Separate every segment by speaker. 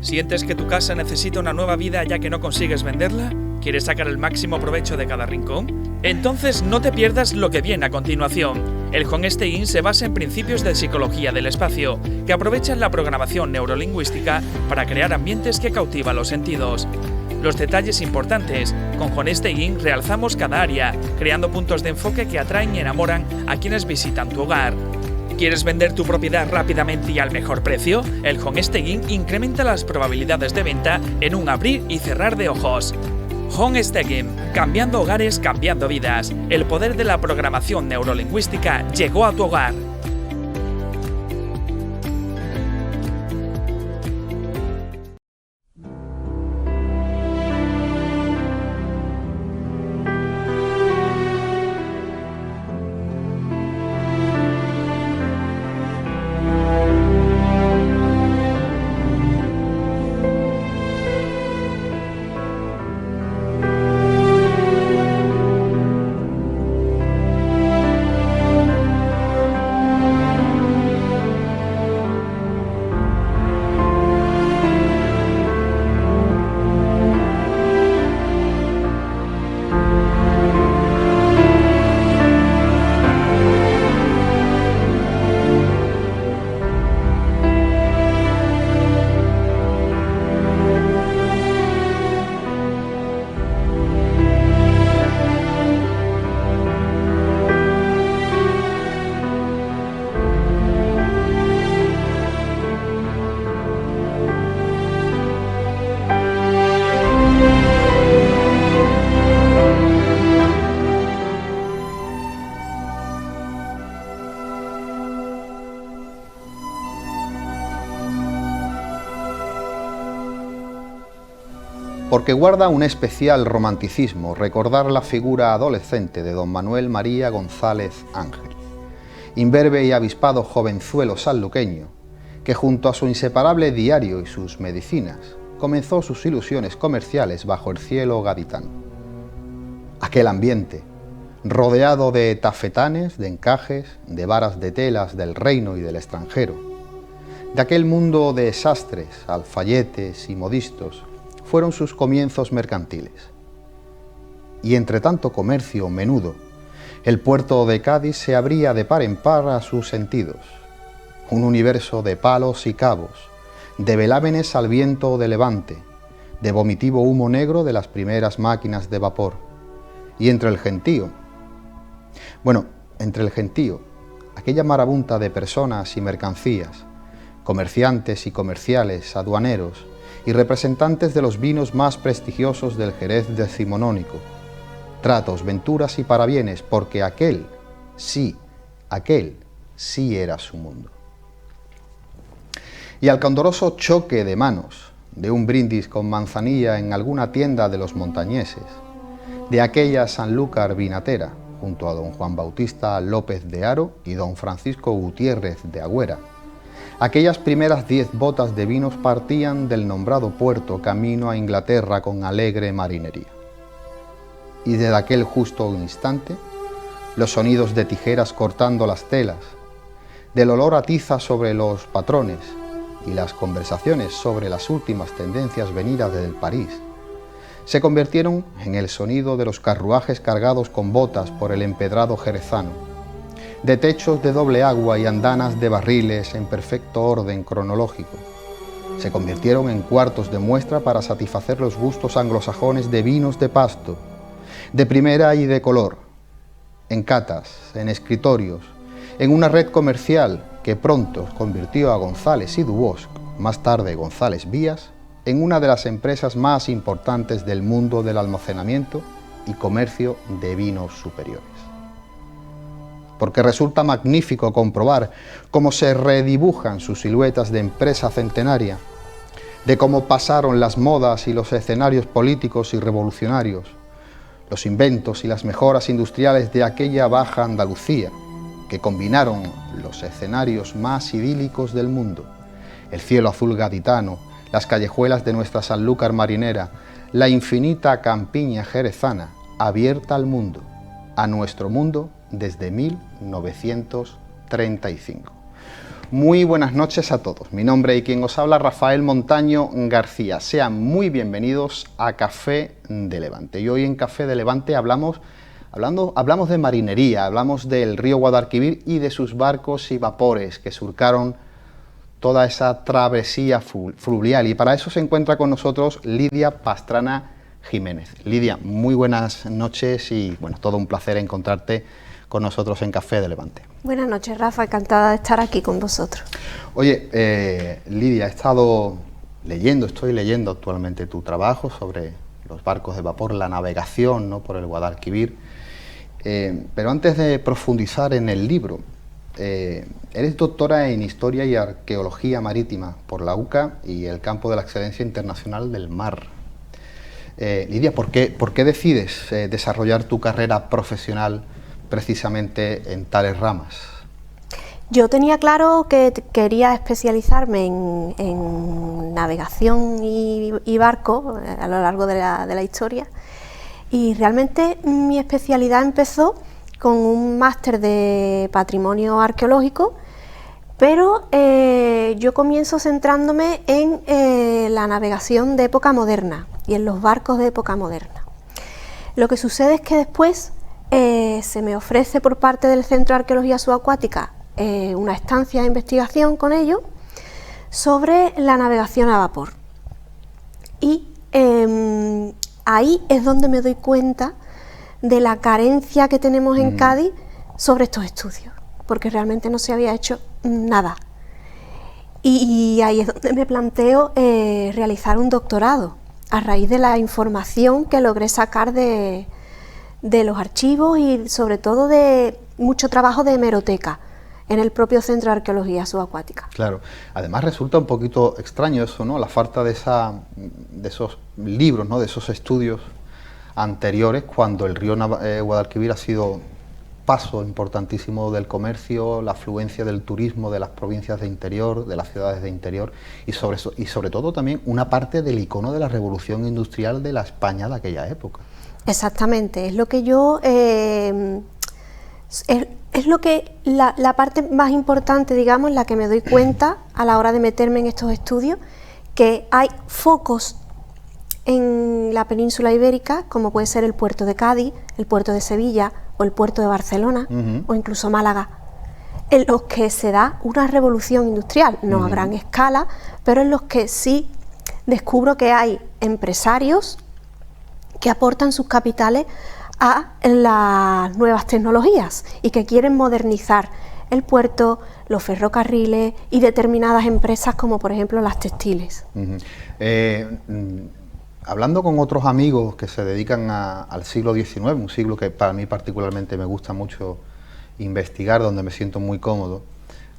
Speaker 1: ¿Sientes que tu casa necesita una nueva vida ya que no consigues venderla? ¿Quieres sacar el máximo provecho de cada rincón? Entonces no te pierdas lo que viene a continuación. El Homestaying se basa en principios de psicología del espacio, que aprovechan la programación neurolingüística para crear ambientes que cautivan los sentidos. Los detalles importantes. Con Homestaying realzamos cada área, creando puntos de enfoque que atraen y enamoran a quienes visitan tu hogar. ¿Quieres vender tu propiedad rápidamente y al mejor precio? El Homestaying incrementa las probabilidades de venta en un abrir y cerrar de ojos. Homestaying, cambiando hogares, cambiando vidas. El poder de la programación neurolingüística llegó a tu hogar.
Speaker 2: Porque guarda un especial romanticismo recordar la figura adolescente de don Manuel María González Ángel, imberbe y avispado jovenzuelo sanluqueño, que junto a su inseparable diario y sus medicinas, comenzó sus ilusiones comerciales bajo el cielo gaditano. Aquel ambiente, rodeado de tafetanes, de encajes, de varas de telas del reino y del extranjero, de aquel mundo de sastres, alfayetes y modistos, fueron sus comienzos mercantiles. Y entre tanto comercio menudo, el puerto de Cádiz se abría de par en par a sus sentidos, un universo de palos y cabos, de velámenes al viento de levante, de vomitivo humo negro de las primeras máquinas de vapor, y entre el gentío, aquella marabunta de personas y mercancías, comerciantes y comerciales, aduaneros, y representantes de los vinos más prestigiosos del Jerez decimonónico, tratos, venturas y parabienes, porque aquel sí era su mundo. Y al candoroso choque de manos, de un brindis con manzanilla en alguna tienda de los montañeses, de aquella Sanlúcar vinatera, junto a don Juan Bautista López de Haro y don Francisco Gutiérrez de Agüera, aquellas primeras 10 botas de vinos partían del nombrado puerto camino a Inglaterra con alegre marinería. Y desde aquel justo instante, los sonidos de tijeras cortando las telas, del olor a tiza sobre los patrones y las conversaciones sobre las últimas tendencias venidas desde París, se convirtieron en el sonido de los carruajes cargados con botas por el empedrado jerezano, de techos de doble agua y andanas de barriles en perfecto orden cronológico. Se convirtieron en cuartos de muestra para satisfacer los gustos anglosajones de vinos de pasto, de primera y de color, en catas, en escritorios, en una red comercial que pronto convirtió a González y Dubosc, más tarde González Vías, en una de las empresas más importantes del mundo del almacenamiento y comercio de vinos superiores. Porque resulta magnífico comprobar cómo se redibujan sus siluetas de empresa centenaria, de cómo pasaron las modas y los escenarios políticos y revolucionarios, los inventos y las mejoras industriales de aquella Baja Andalucía, que combinaron los escenarios más idílicos del mundo, el cielo azul gaditano, las callejuelas de nuestra Sanlúcar marinera, la infinita campiña jerezana, abierta al mundo, a nuestro mundo, desde 1935. Muy buenas noches a todos. Mi nombre y quien os habla, Rafael Montaño García. Sean muy bienvenidos a Café de Levante. Y hoy en Café de Levante hablamos de marinería, hablamos del río Guadalquivir y de sus barcos y vapores que surcaron toda esa travesía fluvial. Y para eso se encuentra con nosotros Lidia Pastrana Jiménez. Lidia, muy buenas noches y bueno, todo un placer encontrarte con nosotros en Café de Levante.
Speaker 3: Buenas noches, Rafa, encantada de estar aquí con vosotros.
Speaker 2: Oye, Lidia, estoy leyendo actualmente tu trabajo sobre los barcos de vapor, la navegación, ¿no?, por el Guadalquivir. Pero antes de profundizar en el libro, eres doctora en Historia y Arqueología Marítima por la UCA y el campo de la Excelencia Internacional del Mar. Lidia, ¿por qué decides desarrollar tu carrera profesional precisamente en tales ramas?
Speaker 3: Yo tenía claro que quería especializarme en navegación y barco a lo largo de la historia, y realmente mi especialidad empezó con un máster de patrimonio arqueológico, pero yo comienzo centrándome en la navegación de época moderna y en los barcos de época moderna. Lo que sucede es que después se me ofrece por parte del Centro de Arqueología Subacuática una estancia de investigación con ellos sobre la navegación a vapor. Y ahí es donde me doy cuenta de la carencia que tenemos en Cádiz sobre estos estudios, porque realmente no se había hecho nada. Y ahí es donde me planteo realizar un doctorado, a raíz de la información que logré sacar de los archivos y sobre todo de mucho trabajo de hemeroteca en el propio Centro de Arqueología Subacuática.
Speaker 2: Claro, además resulta un poquito extraño eso, ¿no?, la falta de esos libros, ¿no?, de esos estudios anteriores, cuando el río Guadalquivir ha sido paso importantísimo del comercio, la afluencia del turismo de las provincias de interior, de las ciudades de interior, y sobre todo también una parte del icono de la revolución industrial de la España de aquella época.
Speaker 3: Exactamente, es lo que yo es lo que la parte más importante, digamos, la que me doy cuenta a la hora de meterme en estos estudios, que hay focos en la península ibérica, como puede ser el puerto de Cádiz, el puerto de Sevilla o el puerto de Barcelona, o incluso Málaga, en los que se da una revolución industrial, no a gran escala, pero en los que sí descubro que hay empresarios que aportan sus capitales a las nuevas tecnologías y que quieren modernizar el puerto, los ferrocarriles y determinadas empresas como por ejemplo las textiles.
Speaker 2: Hablando con otros amigos que se dedican al siglo XIX, un siglo que para mí particularmente me gusta mucho investigar, donde me siento muy cómodo,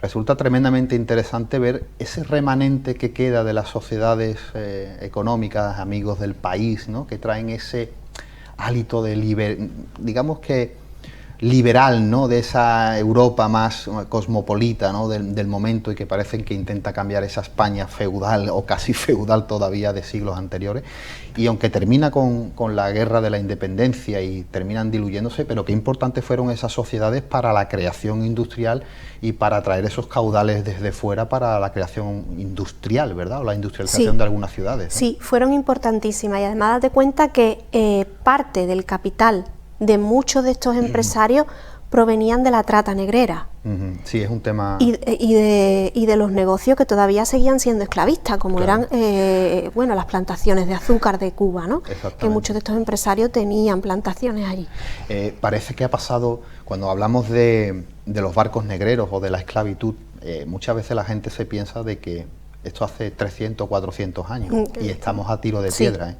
Speaker 2: resulta tremendamente interesante ver ese remanente que queda de las sociedades económicas, amigos del país, ¿no?, que traen ese hálito de digamos que liberal, ¿no?, de esa Europa más cosmopolita, ¿no?, del momento, y que parecen que intenta cambiar esa España feudal o casi feudal todavía de siglos anteriores, y aunque termina con la guerra de la independencia y terminan diluyéndose, pero qué importantes fueron esas sociedades para la creación industrial y para traer esos caudales desde fuera para la creación industrial, ¿verdad?, o la industrialización de algunas ciudades, ¿no?
Speaker 3: Sí, fueron importantísimas, y además date cuenta que parte del capital de muchos de estos empresarios provenían de la trata negrera.
Speaker 2: Sí, es un tema...
Speaker 3: Y de los negocios que todavía seguían siendo esclavistas, como
Speaker 2: claro.
Speaker 3: eran las plantaciones de azúcar de Cuba, ¿no?, que muchos de estos empresarios tenían plantaciones allí.
Speaker 2: Parece que ha pasado, cuando hablamos de los barcos negreros o de la esclavitud, muchas veces la gente se piensa de que esto hace 300 o 400 años, y estamos a tiro de piedra, ¿eh?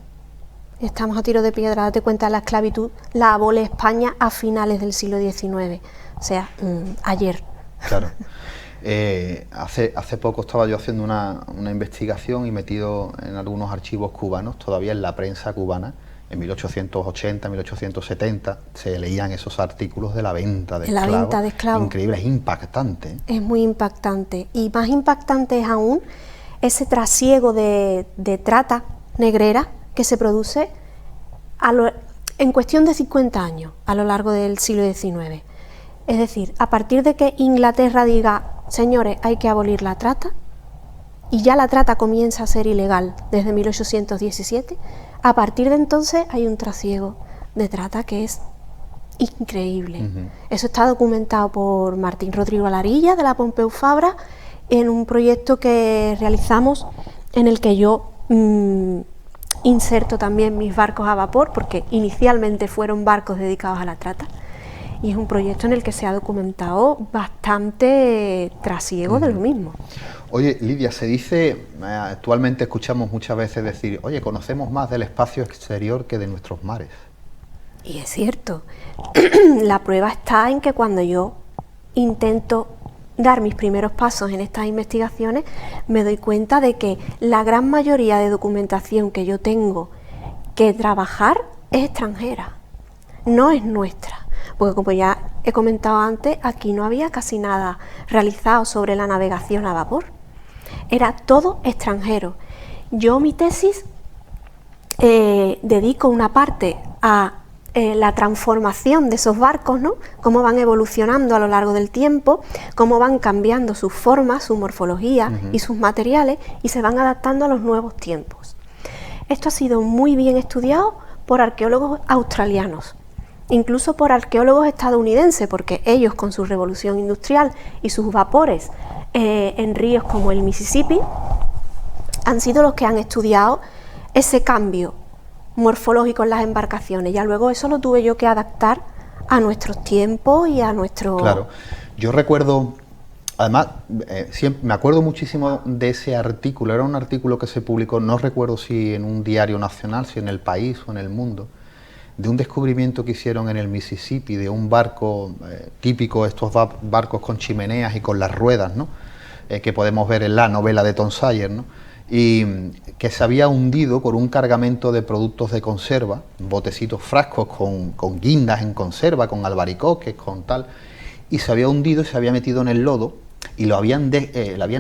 Speaker 3: Estamos a tiro de piedra. Date cuenta, la esclavitud la abole España a finales del siglo XIX, o sea, ayer.
Speaker 2: Claro. Hace poco estaba yo haciendo una investigación y metido en algunos archivos cubanos, todavía en la prensa cubana, en 1880, 1870, se leían esos artículos de la venta de esclavos. La venta de esclavos. Increíble, es impactante, ¿eh?
Speaker 3: Es muy impactante, y más impactante es aún ese trasiego de trata negrera que se produce en cuestión de 50 años a lo largo del siglo XIX. Es decir, a partir de que Inglaterra diga señores, hay que abolir la trata, y ya la trata comienza a ser ilegal desde 1817, a partir de entonces hay un trasiego de trata que es increíble. Eso está documentado por Martín Rodrigo Alarilla, de la Pompeu Fabra, en un proyecto que realizamos en el que yo inserto también mis barcos a vapor, porque inicialmente fueron barcos dedicados a la trata, y es un proyecto en el que se ha documentado bastante trasiego de lo mismo.
Speaker 2: Oye, Lidia, se dice, actualmente escuchamos muchas veces decir, oye, conocemos más del espacio exterior que de nuestros mares.
Speaker 3: Y es cierto. La prueba está en que cuando yo intento dar mis primeros pasos en estas investigaciones, me doy cuenta de que la gran mayoría de documentación que yo tengo que trabajar es extranjera, no es nuestra. Porque como ya he comentado antes, aquí no había casi nada realizado sobre la navegación a vapor. Era todo extranjero. Yo mi tesis dedico una parte a la transformación de esos barcos, ¿no? Cómo van evolucionando a lo largo del tiempo, cómo van cambiando sus formas, su morfología y sus materiales, y se van adaptando a los nuevos tiempos. Esto ha sido muy bien estudiado por arqueólogos australianos, incluso por arqueólogos estadounidenses, porque ellos, con su revolución industrial y sus vapores en ríos como el Mississippi, han sido los que han estudiado ese cambio morfológico en las embarcaciones. Ya luego eso lo tuve yo que adaptar a nuestros tiempos y a nuestro...
Speaker 2: Claro, yo recuerdo, además, siempre, me acuerdo muchísimo de ese artículo. Era un artículo que se publicó, no recuerdo si en un diario nacional, si en El País o en El Mundo, de un descubrimiento que hicieron en el Mississippi de un barco típico, estos barcos con chimeneas y con las ruedas, ¿no? Que podemos ver en la novela de Tom Sawyer, ¿no? Y que se había hundido por un cargamento de productos de conserva, botecitos, frascos con guindas en conserva, con albaricoques, con tal, y se había hundido y se había metido en el lodo, y lo habían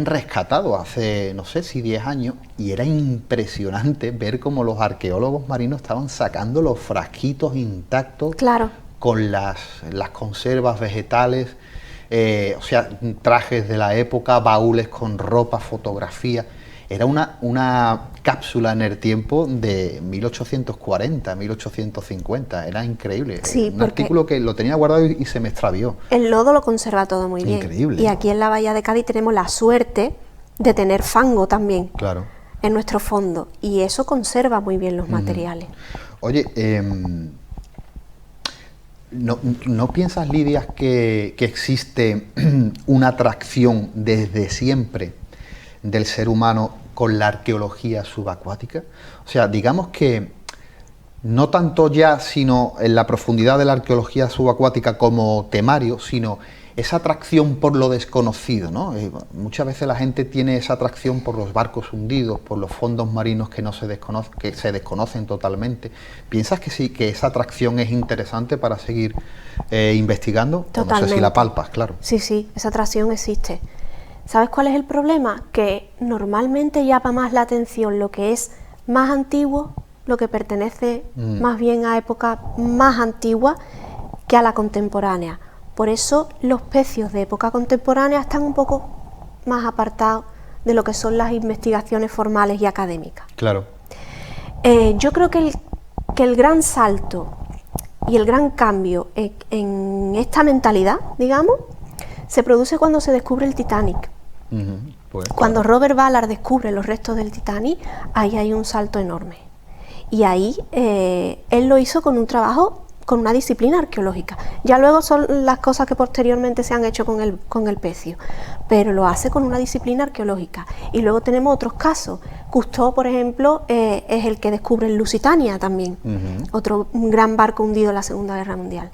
Speaker 2: rescatado hace, no sé si 10 años, y era impresionante ver cómo los arqueólogos marinos estaban sacando los frasquitos intactos,
Speaker 3: claro,
Speaker 2: con las conservas vegetales, o sea, trajes de la época, baúles con ropa, fotografías. Era una cápsula en el tiempo de 1840, 1850, era increíble.
Speaker 3: Sí,
Speaker 2: un artículo que lo tenía guardado y se me extravió.
Speaker 3: El lodo lo conserva todo muy bien.
Speaker 2: Increíble.
Speaker 3: Y aquí en la Bahía de Cádiz tenemos la suerte de tener fango también,
Speaker 2: claro,
Speaker 3: en nuestro fondo, y eso conserva muy bien los materiales.
Speaker 2: Oye, ¿no piensas, Lidia, que existe una atracción desde siempre del ser humano con la arqueología subacuática? O sea, digamos que no tanto ya, sino en la profundidad de la arqueología subacuática como temario, sino esa atracción por lo desconocido, ¿no? Muchas veces la gente tiene esa atracción por los barcos hundidos, por los fondos marinos que se desconocen totalmente. ¿Piensas que sí, que esa atracción es interesante para seguir investigando?
Speaker 3: Totalmente.
Speaker 2: No sé si la palpas, claro.
Speaker 3: Sí, sí, esa atracción existe. ¿Sabes cuál es el problema? Que normalmente llama más la atención lo que es más antiguo, lo que pertenece más bien a época más antigua que a la contemporánea. Por eso los pecios de época contemporánea están un poco más apartados de lo que son las investigaciones formales y académicas.
Speaker 2: Claro.
Speaker 3: Yo creo que el gran salto y el gran cambio en esta mentalidad, digamos, se produce cuando se descubre el Titanic. Pues, cuando Robert Ballard descubre los restos del Titanic, ahí hay un salto enorme. Y ahí él lo hizo con un trabajo, con una disciplina arqueológica. Ya luego son las cosas que posteriormente se han hecho con el pecio, pero lo hace con una disciplina arqueológica. Y luego tenemos otros casos. Cousteau, por ejemplo, es el que descubre el Lusitania también, otro gran barco hundido en la Segunda Guerra Mundial.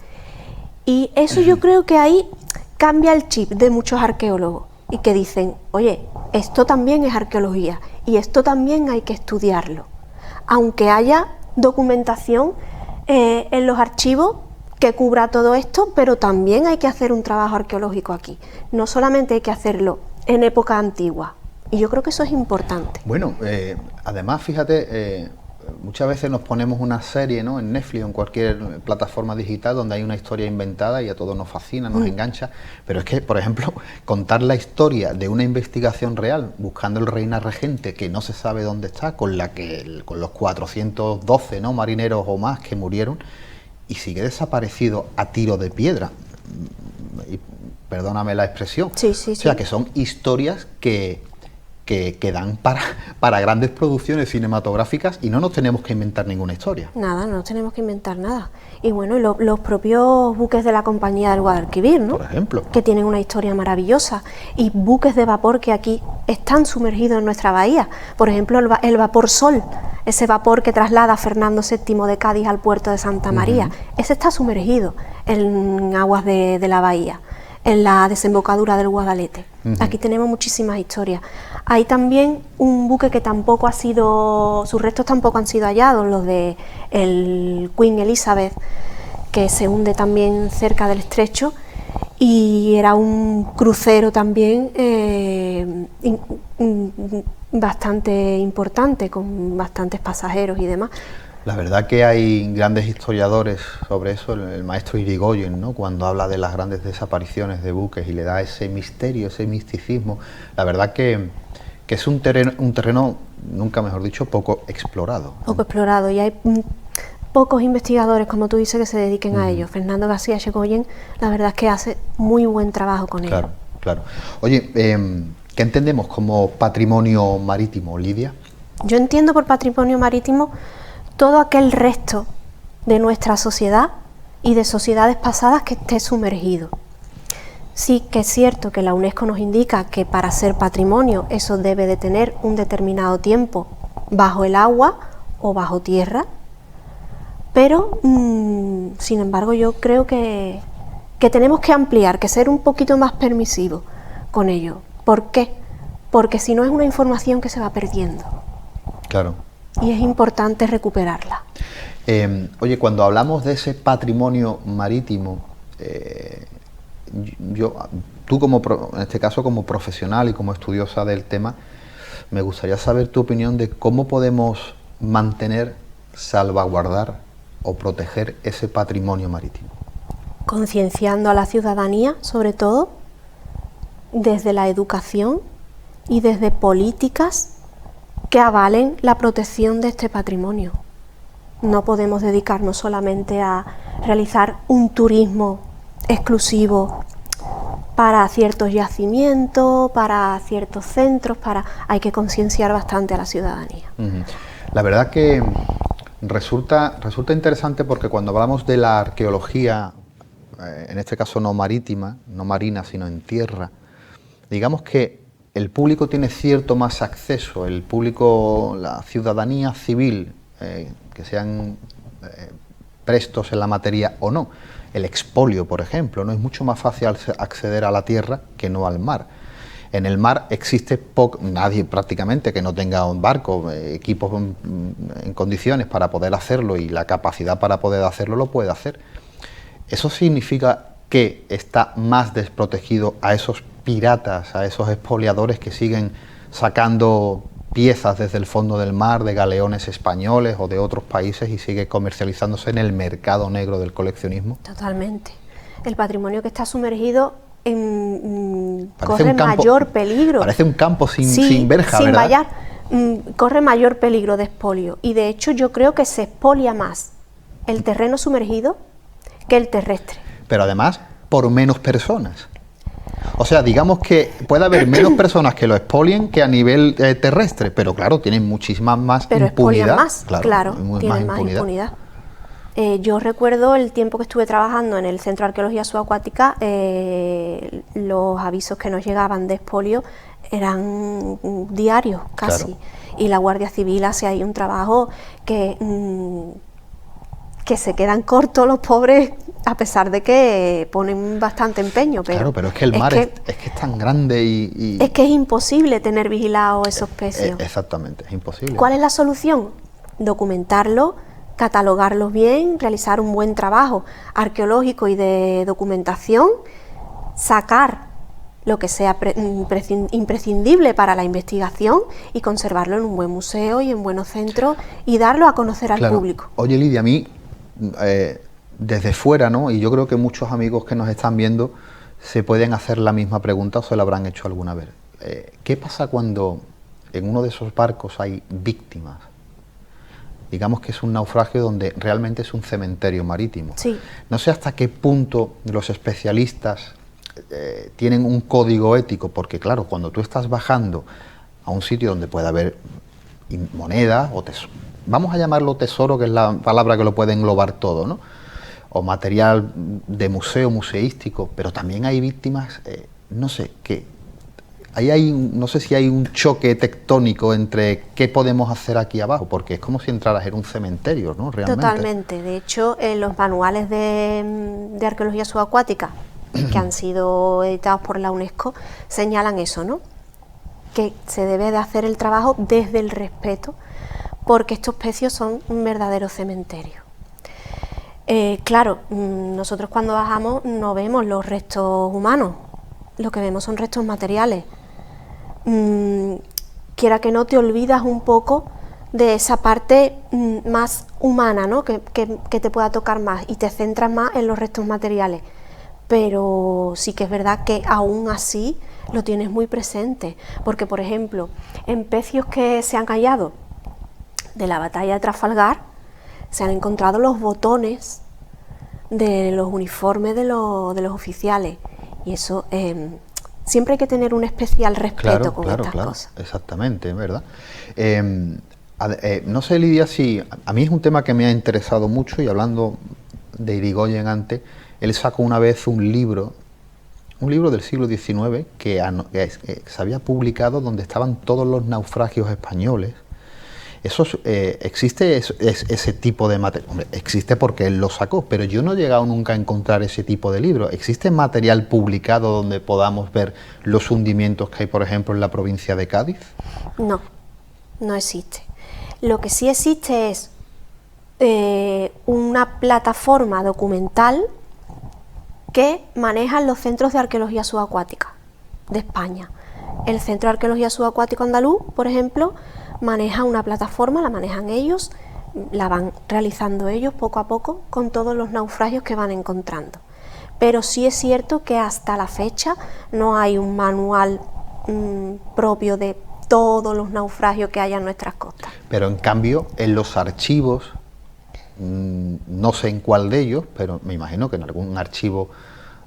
Speaker 3: Y eso yo creo que ahí cambia el chip de muchos arqueólogos y que dicen, oye, esto también es arqueología y esto también hay que estudiarlo. Aunque haya documentación en los archivos que cubra todo esto, pero también hay que hacer un trabajo arqueológico aquí. No solamente hay que hacerlo en época antigua. Y yo creo que eso es importante.
Speaker 2: Bueno, además, fíjate, muchas veces nos ponemos una serie, ¿no?, en Netflix o en cualquier plataforma digital donde hay una historia inventada y a todos nos fascina, nos engancha, pero es que, por ejemplo, contar la historia de una investigación real, buscando el Reina Regente, que no se sabe dónde está, con los 412, ¿no?, marineros o más que murieron, y sigue desaparecido a tiro de piedra. Y, perdóname la expresión.
Speaker 3: Sí.
Speaker 2: O sea, que son historias que dan para grandes producciones cinematográficas y no nos tenemos que inventar ninguna historia.
Speaker 3: Nada, no nos tenemos que inventar nada. Y bueno, los propios buques de la Compañía del Guadalquivir, ¿no?,
Speaker 2: Por ejemplo.
Speaker 3: que tienen una historia maravillosa, y buques de vapor que aquí están sumergidos en nuestra bahía. Por ejemplo, el vapor Sol, ese vapor que traslada a Fernando VII de Cádiz al puerto de Santa María, ese está sumergido en aguas de la bahía, en la desembocadura del Guadalete. Aquí tenemos muchísimas historias. Hay también un buque que tampoco ha sido, sus restos tampoco han sido hallados, los de el Queen Elizabeth, que se hunde también cerca del estrecho, y era un crucero también bastante importante, con bastantes pasajeros y demás.
Speaker 2: La verdad que hay grandes historiadores sobre eso, el maestro Irigoyen, ¿no?, cuando habla de las grandes desapariciones de buques y le da ese misterio, ese misticismo. La verdad que es un terreno, nunca mejor dicho, poco explorado, ¿no?
Speaker 3: Poco explorado, y hay pocos investigadores, como tú dices, que se dediquen a ello. Fernando García Irigoyen, la verdad es que hace muy buen trabajo con ello.
Speaker 2: Claro, claro. Oye, ¿qué entendemos como patrimonio marítimo, Lidia?
Speaker 3: Yo entiendo por patrimonio marítimo todo aquel resto de nuestra sociedad y de sociedades pasadas que esté sumergido. Sí que es cierto que la UNESCO nos indica que para ser patrimonio eso debe de tener un determinado tiempo bajo el agua o bajo tierra, pero sin embargo yo creo que tenemos que ampliar, que ser un poquito más permisivos con ello. ¿Por qué? Porque si no es una información que se va perdiendo. Claro. Y es importante recuperarla.
Speaker 2: Oye, cuando hablamos de ese patrimonio marítimo, tú en este caso como profesional y como estudiosa del tema, me gustaría saber tu opinión de cómo podemos mantener, salvaguardar o proteger ese patrimonio marítimo.
Speaker 3: Concienciando a la ciudadanía, sobre todo, desde la educación y desde políticas que avalen la protección de este patrimonio. No podemos dedicarnos solamente a realizar un turismo exclusivo para ciertos yacimientos, para ciertos centros, hay que concienciar bastante a la ciudadanía.
Speaker 2: La verdad que resulta interesante porque cuando hablamos de la arqueología, en este caso no marítima, no marina, sino en tierra, digamos que el público tiene cierto más acceso, el público, la ciudadanía civil, que sean prestos en la materia o no. El expolio, por ejemplo, no es mucho más fácil acceder a la tierra que no al mar. En el mar existe nadie prácticamente que no tenga un barco, equipos en condiciones para poder hacerlo y la capacidad para poder hacerlo lo puede hacer. Eso significa que está más desprotegido a esos piratas, a esos expoliadores que siguen sacando piezas desde el fondo del mar de galeones españoles o de otros países y sigue comercializándose en el mercado negro del coleccionismo.
Speaker 3: Totalmente. El patrimonio que está sumergido corre mayor peligro.
Speaker 2: Parece un campo sin verja,
Speaker 3: sin
Speaker 2: ¿verdad?
Speaker 3: vallar, corre mayor peligro de expolio, y de hecho yo creo que se expolia más el terreno sumergido que el terrestre.
Speaker 2: Pero además por menos personas. O sea, digamos que puede haber menos personas que lo expolien que a nivel terrestre, pero claro, tienen muchísima más impunidad.
Speaker 3: Más, claro, tienen más impunidad. Yo recuerdo el tiempo que estuve trabajando en el Centro de Arqueología Subacuática, los avisos que nos llegaban de expolio eran diarios casi, claro. Y la Guardia Civil hace ahí un trabajo que se quedan cortos los pobres, a pesar de que ponen bastante empeño.
Speaker 2: Claro, pero es que el mar es que es tan grande y...
Speaker 3: Es que es imposible tener vigilados esos pecios.
Speaker 2: Exactamente, es imposible.
Speaker 3: ¿Cuál es la solución? Documentarlo, catalogarlos bien, realizar un buen trabajo arqueológico y de documentación, sacar lo que sea imprescindible para la investigación y conservarlo en un buen museo y en buenos centros y darlo a conocer al público.
Speaker 2: Oye, Lidia, a mí, desde fuera, ¿no? Y yo creo que muchos amigos que nos están viendo se pueden hacer la misma pregunta o se la habrán hecho alguna vez. ¿Qué pasa cuando en uno de esos barcos hay víctimas? Digamos que es un naufragio donde realmente es un cementerio marítimo.
Speaker 3: Sí.
Speaker 2: No sé hasta qué punto los especialistas tienen un código ético, porque claro, cuando tú estás bajando a un sitio donde puede haber moneda o tesoro, vamos a llamarlo tesoro, que es la palabra que lo puede englobar todo, ¿no? O material de museo, museístico, pero también hay víctimas, no sé, que no sé si hay un choque tectónico entre qué podemos hacer aquí abajo, porque es como si entraras en un cementerio, ¿no? Realmente.
Speaker 3: Totalmente. De hecho, en los manuales de arqueología subacuática que han sido editados por la UNESCO señalan eso, ¿no? Que se debe de hacer el trabajo desde el respeto, porque estos pecios son un verdadero cementerio. Claro, nosotros cuando bajamos no vemos los restos humanos, lo que vemos son restos materiales. Quiera que no, te olvidas un poco de esa parte más humana, ¿no? que te pueda tocar más, y te centras más en los restos materiales. Pero sí que es verdad que aún así lo tienes muy presente, porque por ejemplo, en pecios que se han hallado de la batalla de Trafalgar, se han encontrado los botones de los uniformes de los oficiales, y eso siempre hay que tener un especial respeto con estas cosas.
Speaker 2: Exactamente, ¿verdad? No sé, Lidia, si a mí es un tema que me ha interesado mucho, y hablando de Irigoyen antes, él sacó una vez un libro del siglo XIX que se había publicado, donde estaban todos los naufragios españoles. ¿Existe ese tipo de material? Hombre, existe porque él lo sacó, pero yo no he llegado nunca a encontrar ese tipo de libro. ¿Existe material publicado donde podamos ver los hundimientos que hay, por ejemplo, en la provincia de Cádiz?
Speaker 3: No, no existe. Lo que sí existe es una plataforma documental que manejan los centros de arqueología subacuática de España. El Centro de Arqueología Subacuático Andaluz, por ejemplo, maneja una plataforma, la manejan ellos, la van realizando ellos poco a poco con todos los naufragios que van encontrando. Pero sí es cierto que hasta la fecha no hay un manual propio de todos los naufragios que haya en nuestras costas.
Speaker 2: Pero en cambio, en los archivos, no sé en cuál de ellos, pero me imagino que en algún archivo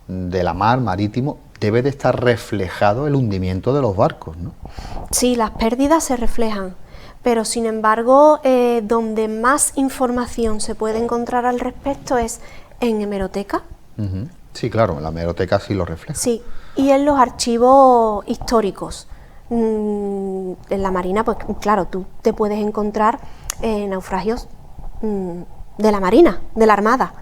Speaker 2: de la mar, marítimo, debe de estar reflejado el hundimiento de los barcos, ¿no?
Speaker 3: Sí, las pérdidas se reflejan, pero sin embargo, donde más información se puede encontrar al respecto es en hemeroteca.
Speaker 2: Sí, claro, en la hemeroteca sí lo refleja.
Speaker 3: Sí, y en los archivos históricos. En la Marina, pues claro, tú te puedes encontrar naufragios de la Marina, de la Armada,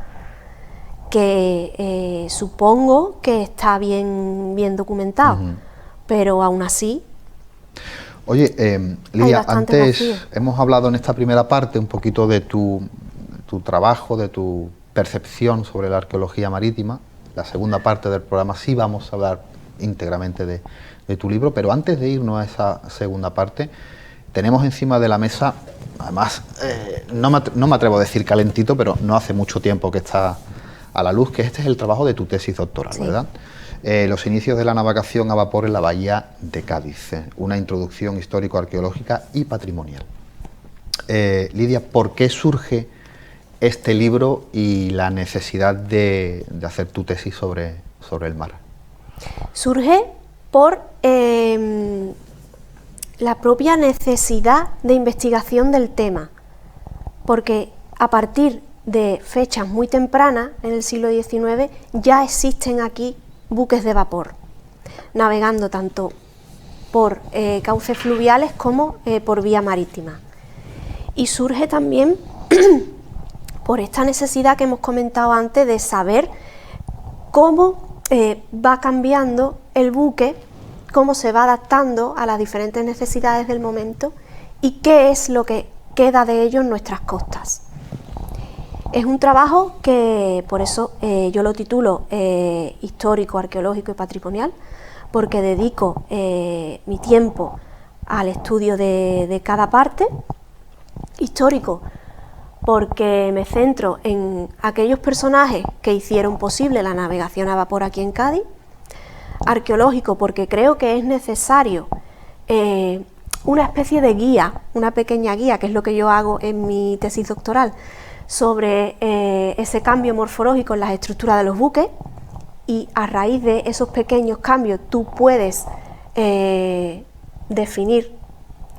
Speaker 3: que supongo que está bien documentado, pero aún así...
Speaker 2: Oye, Lidia, antes hemos hablado en esta primera parte un poquito de tu trabajo, de tu percepción sobre la arqueología marítima. La segunda parte del programa sí vamos a hablar íntegramente de tu libro, pero antes de irnos a esa segunda parte, tenemos encima de la mesa, además, no me atrevo a decir calentito, pero no hace mucho tiempo que está a la luz, que este es el trabajo de tu tesis doctoral, sí, ¿verdad? Los inicios de la navegación a vapor en la bahía de Cádiz, una introducción histórico-arqueológica y patrimonial. Lidia, ¿por qué surge este libro y la necesidad de hacer tu tesis sobre el mar?
Speaker 3: Surge por la propia necesidad de investigación del tema, porque a partir de fechas muy tempranas, en el siglo XIX, ya existen aquí buques de vapor, navegando tanto por cauces fluviales como por vía marítima. Y surge también por esta necesidad que hemos comentado antes de saber cómo va cambiando el buque, cómo se va adaptando a las diferentes necesidades del momento y qué es lo que queda de ello en nuestras costas. Es un trabajo que, por eso yo lo titulo histórico, arqueológico y patrimonial, porque dedico mi tiempo al estudio de cada parte. Histórico, porque me centro en aquellos personajes que hicieron posible la navegación a vapor aquí en Cádiz. Arqueológico, porque creo que es necesario una especie de guía, una pequeña guía, que es lo que yo hago en mi tesis doctoral, sobre ese cambio morfológico en las estructuras de los buques, y a raíz de esos pequeños cambios tú puedes definir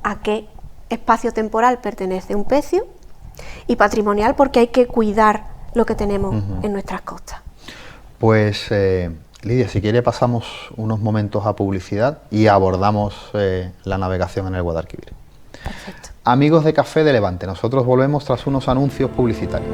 Speaker 3: a qué espacio temporal pertenece un pecio, y patrimonial porque hay que cuidar lo que tenemos en nuestras costas.
Speaker 2: Pues Lidia, si quiere pasamos unos momentos a publicidad y abordamos la navegación en el Guadalquivir.
Speaker 3: Perfecto.
Speaker 2: Amigos de Café de Levante, nosotros volvemos tras unos anuncios publicitarios.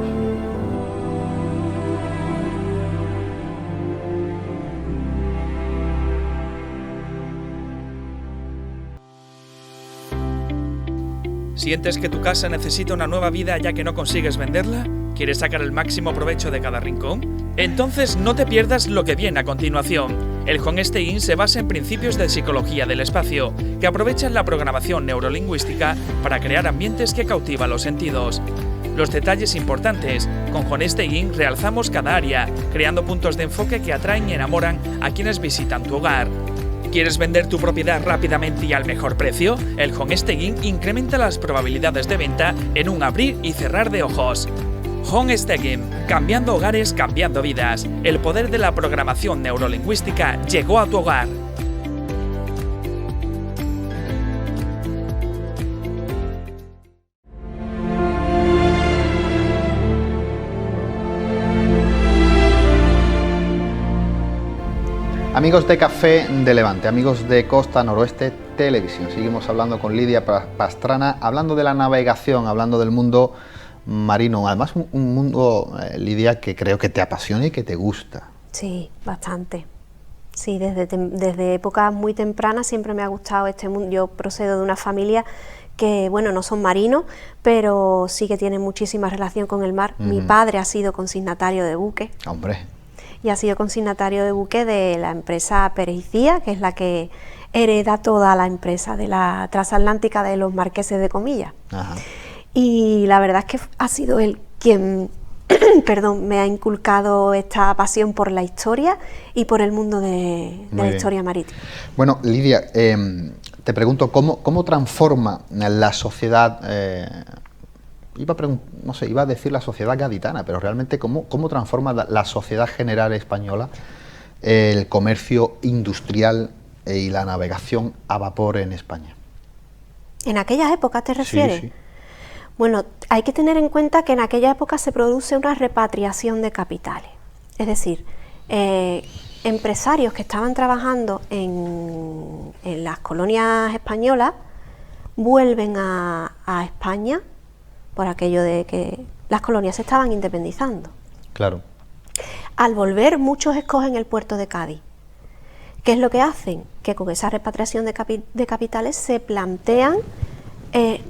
Speaker 1: ¿Sientes que tu casa necesita una nueva vida ya que no consigues venderla? ¿Quieres sacar el máximo provecho de cada rincón? Entonces no te pierdas lo que viene a continuación. El Homestay Inn se basa en principios de psicología del espacio, que aprovechan la programación neurolingüística para crear ambientes que cautivan los sentidos. Los detalles importantes: con Homestay Inn realzamos cada área, creando puntos de enfoque que atraen y enamoran a quienes visitan tu hogar. ¿Quieres vender tu propiedad rápidamente y al mejor precio? El Homestay Inn incrementa las probabilidades de venta en un abrir y cerrar de ojos. Homestay Inn, cambiando hogares, cambiando vidas. El poder de la programación neurolingüística llegó a tu hogar.
Speaker 2: Amigos de Café de Levante, amigos de Costa Noroeste Televisión, seguimos hablando con Lidia Pastrana, hablando de la navegación, hablando del mundo marino, además un mundo, Lidia, que creo que te apasiona y que te gusta.
Speaker 3: Sí, bastante. Sí, desde épocas muy tempranas siempre me ha gustado este mundo. Yo procedo de una familia que, bueno, no son marinos, pero sí que tienen muchísima relación con el mar. Mi padre ha sido consignatario de buques.
Speaker 2: Hombre.
Speaker 3: Y ha sido consignatario de buque de la empresa Pérez y Cía, que es la que hereda toda la empresa de la transatlántica de los Marqueses de Comillas.
Speaker 2: Ajá.
Speaker 3: Y la verdad es que ha sido él quien perdón, me ha inculcado esta pasión por la historia y por el mundo de la historia marítima.
Speaker 2: Bueno, Lidia, te pregunto, ¿cómo transforma la sociedad... iba a decir la sociedad gaditana, pero realmente ¿cómo transforma la sociedad general española el comercio industrial y la navegación a vapor en España?
Speaker 3: ¿En aquellas épocas te refieres?
Speaker 2: Sí, sí.
Speaker 3: Bueno, hay que tener en cuenta que en aquella época se produce una repatriación de capitales. Es decir, empresarios que estaban trabajando en las colonias españolas vuelven a España por aquello de que las colonias se estaban independizando.
Speaker 2: Claro.
Speaker 3: Al volver, muchos escogen el puerto de Cádiz. ¿Qué es lo que hacen? Que con esa repatriación de capitales se plantean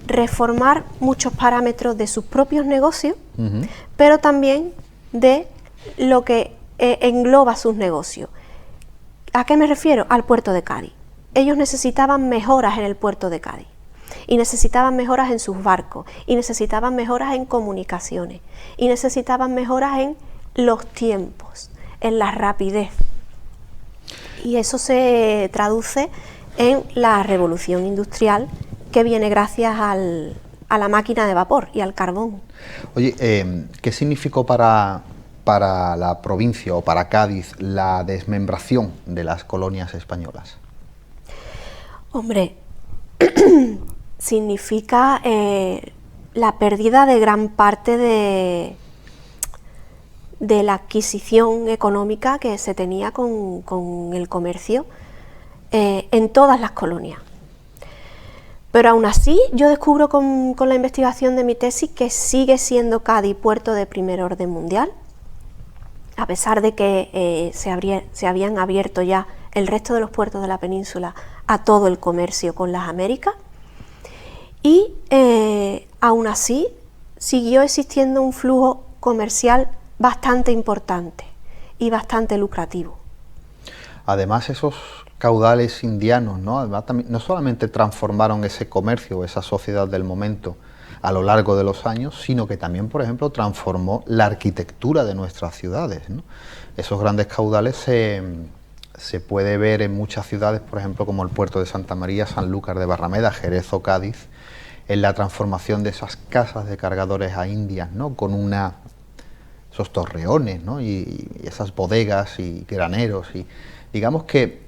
Speaker 3: reformar muchos parámetros de sus propios negocios, pero también de lo que engloba sus negocios. ¿A qué me refiero? Al puerto de Cádiz. Ellos necesitaban mejoras en el puerto de Cádiz. Y necesitaban mejoras en sus barcos, y necesitaban mejoras en comunicaciones, y necesitaban mejoras en los tiempos, en la rapidez. Y eso se traduce en la revolución industrial que viene gracias a la máquina de vapor y al carbón.
Speaker 2: Oye, ¿qué significó para la provincia o para Cádiz la desmembración de las colonias españolas?
Speaker 3: Hombre, significa la pérdida de gran parte de la adquisición económica que se tenía con el comercio en todas las colonias. Pero aún así yo descubro con la investigación de mi tesis que sigue siendo Cádiz puerto de primer orden mundial, a pesar de que se habían abierto ya el resto de los puertos de la península a todo el comercio con las Américas. Y aún así siguió existiendo un flujo comercial bastante importante y bastante lucrativo.
Speaker 2: Además, esos caudales indianos, ¿no? Además, también, no solamente transformaron ese comercio, esa sociedad del momento a lo largo de los años, sino que también, por ejemplo, transformó la arquitectura de nuestras ciudades, ¿no? Esos grandes caudales se puede ver en muchas ciudades, por ejemplo, como el puerto de Santa María, Sanlúcar de Barrameda, Jerez o Cádiz, en la transformación de esas casas de cargadores a indias, ¿no? Con esos torreones, ¿no? y esas bodegas y graneros, y digamos que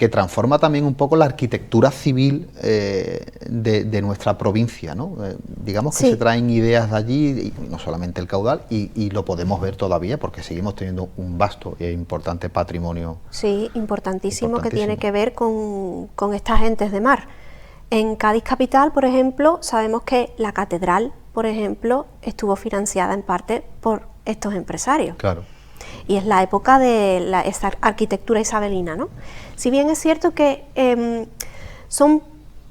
Speaker 2: transforma también un poco la arquitectura civil de nuestra provincia, ¿no? Digamos que
Speaker 3: Sí.
Speaker 2: se traen ideas de allí, y no solamente el caudal, y lo podemos ver todavía porque seguimos teniendo un vasto e importante patrimonio.
Speaker 3: Sí, importantísimo, que
Speaker 2: Importantísimo.
Speaker 3: tiene que ver con estas gentes de mar. En Cádiz capital, por ejemplo, sabemos que la catedral, por ejemplo, estuvo financiada en parte por estos empresarios.
Speaker 2: Claro.
Speaker 3: Y es la época de esta arquitectura isabelina, ¿no? Si bien es cierto que son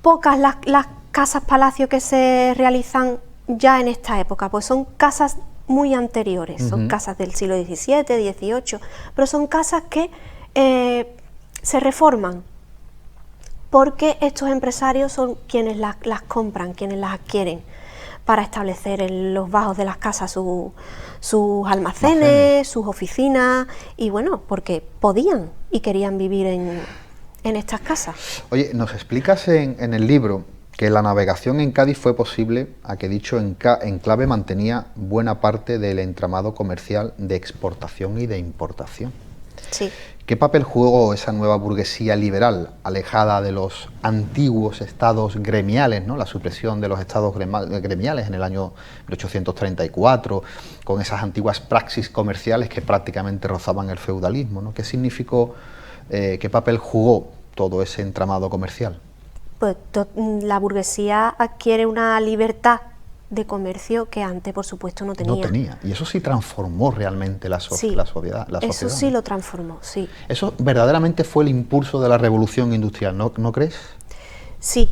Speaker 3: pocas las casas palacio que se realizan ya en esta época, pues son casas muy anteriores, son casas del siglo XVII, XVIII, pero son casas que se reforman, porque estos empresarios son quienes las compran, quienes las adquieren, para establecer en los bajos de las casas sus almacenes, sus oficinas, y bueno, porque podían y querían vivir en estas casas.
Speaker 2: Oye, nos explicas en el libro que la navegación en Cádiz fue posible a que dicho enclave mantenía buena parte del entramado comercial de exportación y de importación.
Speaker 3: Sí.
Speaker 2: ¿Qué papel jugó esa nueva burguesía liberal, alejada de los antiguos estados gremiales, ¿no? La supresión de los estados gremiales en el año 1834, con esas antiguas praxis comerciales que prácticamente rozaban el feudalismo, ¿no? ¿Qué significó, qué papel jugó todo ese entramado comercial?
Speaker 3: Pues la burguesía adquiere una libertad de comercio que antes, por supuesto, no tenía.
Speaker 2: No tenía, y eso sí transformó realmente la sociedad.
Speaker 3: Eso sí lo transformó, sí.
Speaker 2: Eso verdaderamente fue el impulso de la revolución industrial, ¿no crees?
Speaker 3: Sí,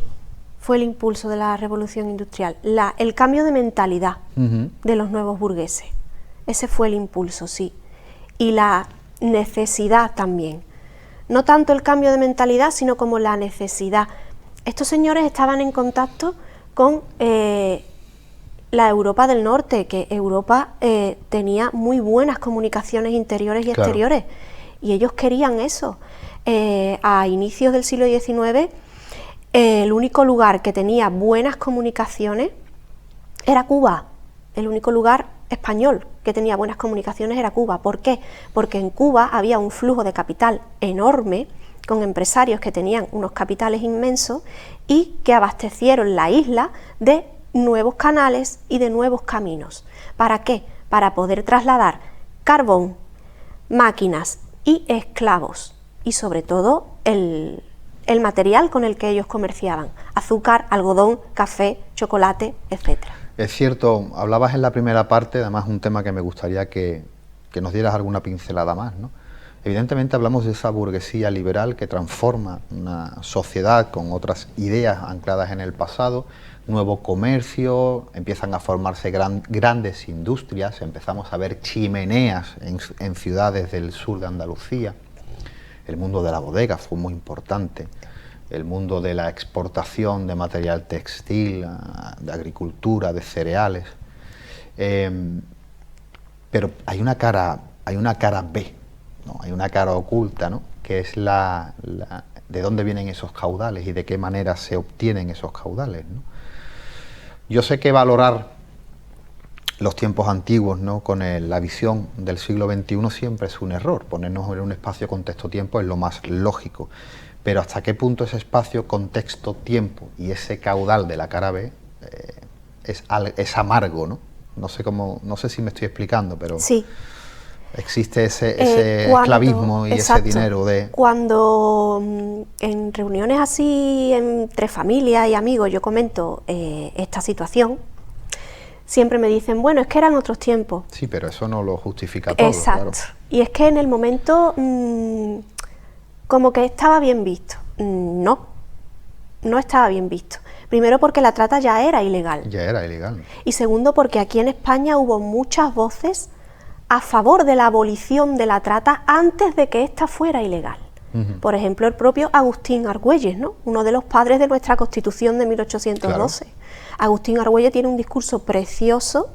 Speaker 3: fue el impulso de la revolución industrial, el cambio de mentalidad de los nuevos burgueses. Ese fue el impulso, sí. Y la necesidad también. No tanto el cambio de mentalidad, sino como la necesidad. Estos señores estaban en contacto con la Europa del Norte, que Europa tenía muy buenas comunicaciones interiores y exteriores, y ellos querían eso. A inicios del siglo XIX, el único lugar que tenía buenas comunicaciones era Cuba. El único lugar español que tenía buenas comunicaciones era Cuba. ¿Por qué? Porque en Cuba había un flujo de capital enorme, con empresarios que tenían unos capitales inmensos y que abastecieron la isla de nuevos canales y de nuevos caminos. ¿Para qué? Para poder trasladar carbón, máquinas y esclavos, y sobre todo el material con el que ellos comerciaban: azúcar, algodón, café, chocolate, etcétera.
Speaker 2: Es cierto, hablabas en la primera parte, además un tema que me gustaría que nos dieras alguna pincelada más, ¿no? Evidentemente hablamos de esa burguesía liberal que transforma una sociedad con otras ideas ancladas en el pasado, nuevo comercio, empiezan a formarse grandes industrias, empezamos a ver chimeneas en ciudades del sur de Andalucía. El mundo de la bodega fue muy importante, el mundo de la exportación de material textil, de agricultura, de cereales. Pero hay una cara B, ¿no? Hay una cara oculta, ¿no? Que es de dónde vienen esos caudales y de qué manera se obtienen esos caudales, ¿no? Yo sé que valorar los tiempos antiguos, ¿no? Con la visión del siglo XXI siempre es un error. Ponernos en un espacio contexto-tiempo es lo más lógico, pero hasta qué punto ese espacio contexto-tiempo y ese caudal de la cara B es amargo, ¿no? No sé si me estoy explicando, pero
Speaker 3: sí.
Speaker 2: Existe ese esclavismo y
Speaker 3: exacto,
Speaker 2: ese dinero de...
Speaker 3: Cuando en reuniones así entre familia y amigos yo comento esta situación, siempre me dicen, bueno, es que eran otros tiempos.
Speaker 2: Sí, pero eso no lo justifica todo.
Speaker 3: Exacto.
Speaker 2: Claro.
Speaker 3: Y es que en el momento como que estaba bien visto. No estaba bien visto. Primero porque la trata ya era ilegal.
Speaker 2: Ya era ilegal.
Speaker 3: Y segundo porque aquí en España hubo muchas voces a favor de la abolición de la trata antes de que ésta fuera ilegal. Por ejemplo, el propio Agustín Argüelles, ¿no? Uno de los padres de nuestra Constitución de 1812. Claro. Agustín Argüelles tiene un discurso precioso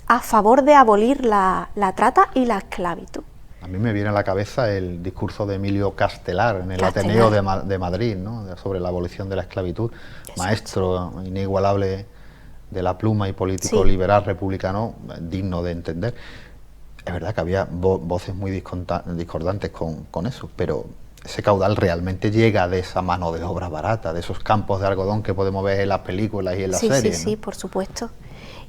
Speaker 3: a favor de abolir la trata y la esclavitud.
Speaker 2: A mí me viene a la cabeza el discurso de Emilio Castelar en el Ateneo de Madrid, ¿no? Sobre la abolición de la esclavitud. Exacto. Maestro inigualable de la pluma y político liberal republicano, digno de entender. Es verdad que había voces muy discordantes con eso, pero ese caudal realmente llega de esa mano de obra barata, de esos campos de algodón que podemos ver en las películas y en las series.
Speaker 3: Sí, por supuesto.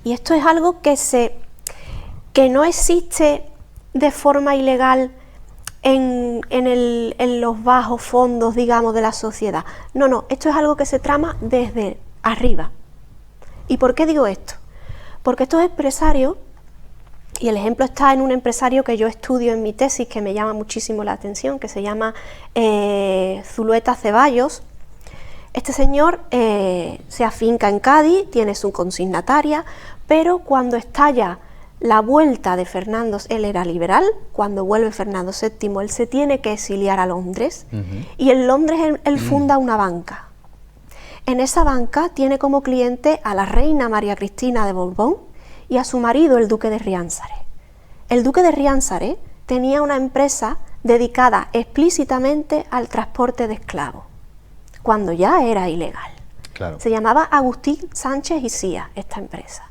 Speaker 3: Y esto es algo que no existe de forma ilegal en los bajos fondos, digamos, de la sociedad. No, esto es algo que se trama desde arriba. ¿Y por qué digo esto? Porque estos empresarios, y el ejemplo está en un empresario que yo estudio en mi tesis, que me llama muchísimo la atención, que se llama Zulueta Ceballos. Este señor se afinca en Cádiz, tiene su consignataria, pero cuando estalla la vuelta de Fernando, él era liberal, cuando vuelve Fernando VII, él se tiene que exiliar a Londres, y en Londres él funda una banca. En esa banca tiene como cliente a la reina María Cristina de Borbón y a su marido, el duque de Riánsare. El duque de Riánsare tenía una empresa dedicada explícitamente al transporte de esclavos, cuando ya era ilegal.
Speaker 2: Claro.
Speaker 3: Se llamaba Agustín Sánchez y Cía, esta empresa.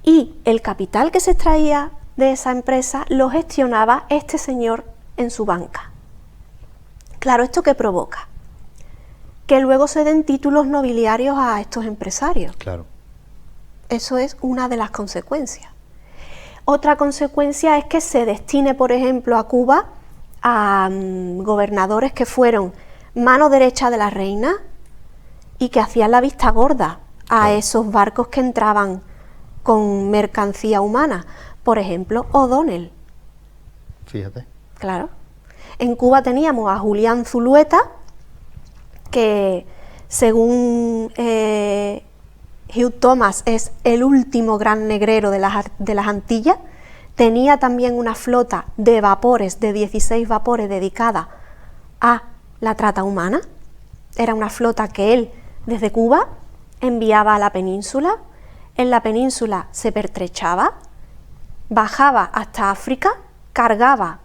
Speaker 3: Y el capital que se extraía de esa empresa lo gestionaba este señor en su banca. Claro, ¿esto qué provoca? Que luego se den títulos nobiliarios a estos empresarios.
Speaker 2: Claro.
Speaker 3: Eso es una de las consecuencias. Otra consecuencia es que se destine, por ejemplo, a Cuba a gobernadores que fueron mano derecha de la reina y que hacían la vista gorda a esos barcos que entraban con mercancía humana. Por ejemplo, O'Donnell.
Speaker 2: Fíjate.
Speaker 3: Claro. En Cuba teníamos a Julián Zulueta, que según Hugh Thomas es el último gran negrero de las Antillas. Tenía también una flota de vapores, de 16 vapores dedicada a la trata humana. Era una flota que él desde Cuba enviaba a la península. En la península se pertrechaba, bajaba hasta África, cargaba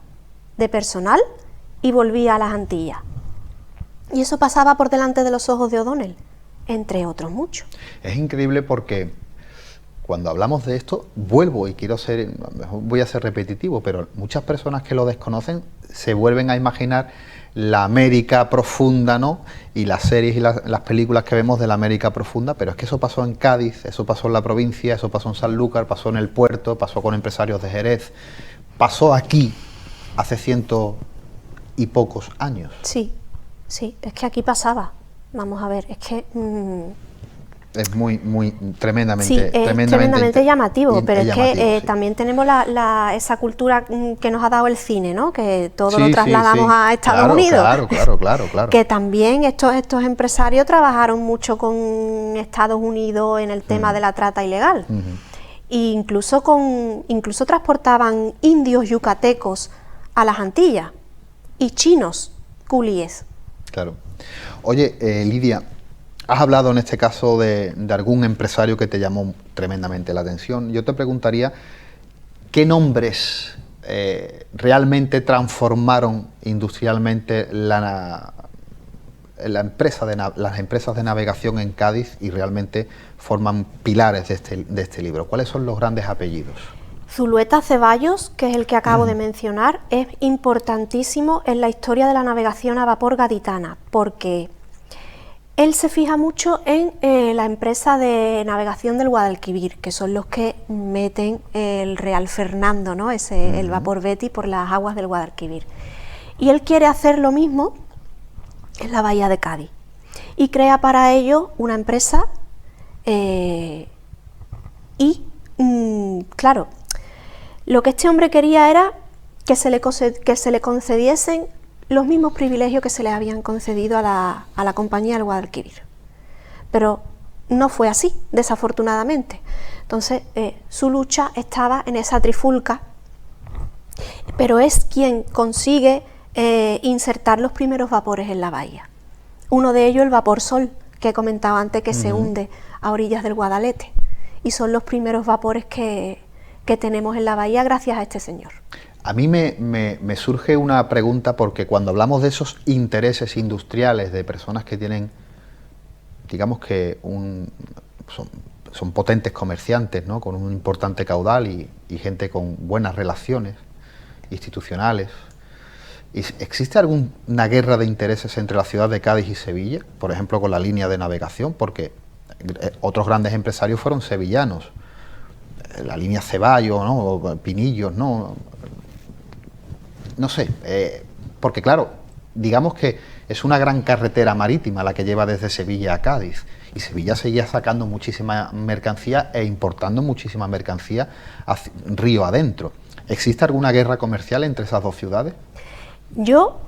Speaker 3: de personal y volvía a las Antillas. Y eso pasaba por delante de los ojos de O'Donnell, entre otros muchos.
Speaker 2: Es increíble porque cuando hablamos de esto, vuelvo y voy a ser repetitivo, pero muchas personas que lo desconocen se vuelven a imaginar la América profunda, ¿no? Y las series y las películas que vemos de la América profunda, pero es que eso pasó en Cádiz, eso pasó en la provincia, eso pasó en Sanlúcar, pasó en el puerto, pasó con empresarios de Jerez, pasó aquí hace 100 y pocos años.
Speaker 3: Sí, es que aquí pasaba. Vamos a ver, es que...
Speaker 2: Es tremendamente...
Speaker 3: Sí, es tremendamente llamativo, pero es que también tenemos esa cultura que nos ha dado el cine, ¿no? Que todo lo trasladamos a Estados Unidos.
Speaker 2: Claro.
Speaker 3: Que también estos empresarios trabajaron mucho con Estados Unidos en el tema de la trata ilegal. E incluso transportaban indios yucatecos a las Antillas y chinos culíes.
Speaker 2: Claro. Oye, Lidia, has hablado en este caso de algún empresario que te llamó tremendamente la atención. Yo te preguntaría, ¿qué nombres realmente transformaron industrialmente las empresas de navegación en Cádiz y realmente forman pilares de este libro? ¿Cuáles son los grandes apellidos?
Speaker 3: Zulueta Ceballos, que es el que acabo de mencionar, es importantísimo en la historia de la navegación a vapor gaditana, porque él se fija mucho en la empresa de navegación del Guadalquivir, que son los que meten el Real Fernando, ¿no? El vapor Betty por las aguas del Guadalquivir. Y él quiere hacer lo mismo en la bahía de Cádiz. Y crea para ello una empresa claro, lo que este hombre quería era que se le concediesen los mismos privilegios que se le habían concedido a la compañía del Guadalquivir. Pero no fue así, desafortunadamente. Entonces, su lucha estaba en esa trifulca, pero es quien consigue insertar los primeros vapores en la bahía. Uno de ellos, el vapor Sol, que he comentado antes, que se hunde a orillas del Guadalete, y son los primeros vapores que tenemos en la bahía gracias a este señor.
Speaker 2: A mí me surge una pregunta, porque cuando hablamos de esos intereses industriales de personas que tienen, digamos que son potentes comerciantes, ¿no?, con un importante caudal y gente con buenas relaciones institucionales, ¿existe alguna guerra de intereses entre la ciudad de Cádiz y Sevilla? Por ejemplo, con la línea de navegación, porque otros grandes empresarios fueron sevillanos, la línea Ceballos, ¿no?, o Pinillos, ¿no? No sé, porque claro, digamos que es una gran carretera marítima la que lleva desde Sevilla a Cádiz, y Sevilla seguía sacando muchísima mercancía e importando muchísima mercancía río adentro. ¿Existe alguna guerra comercial entre esas dos ciudades?
Speaker 3: Yo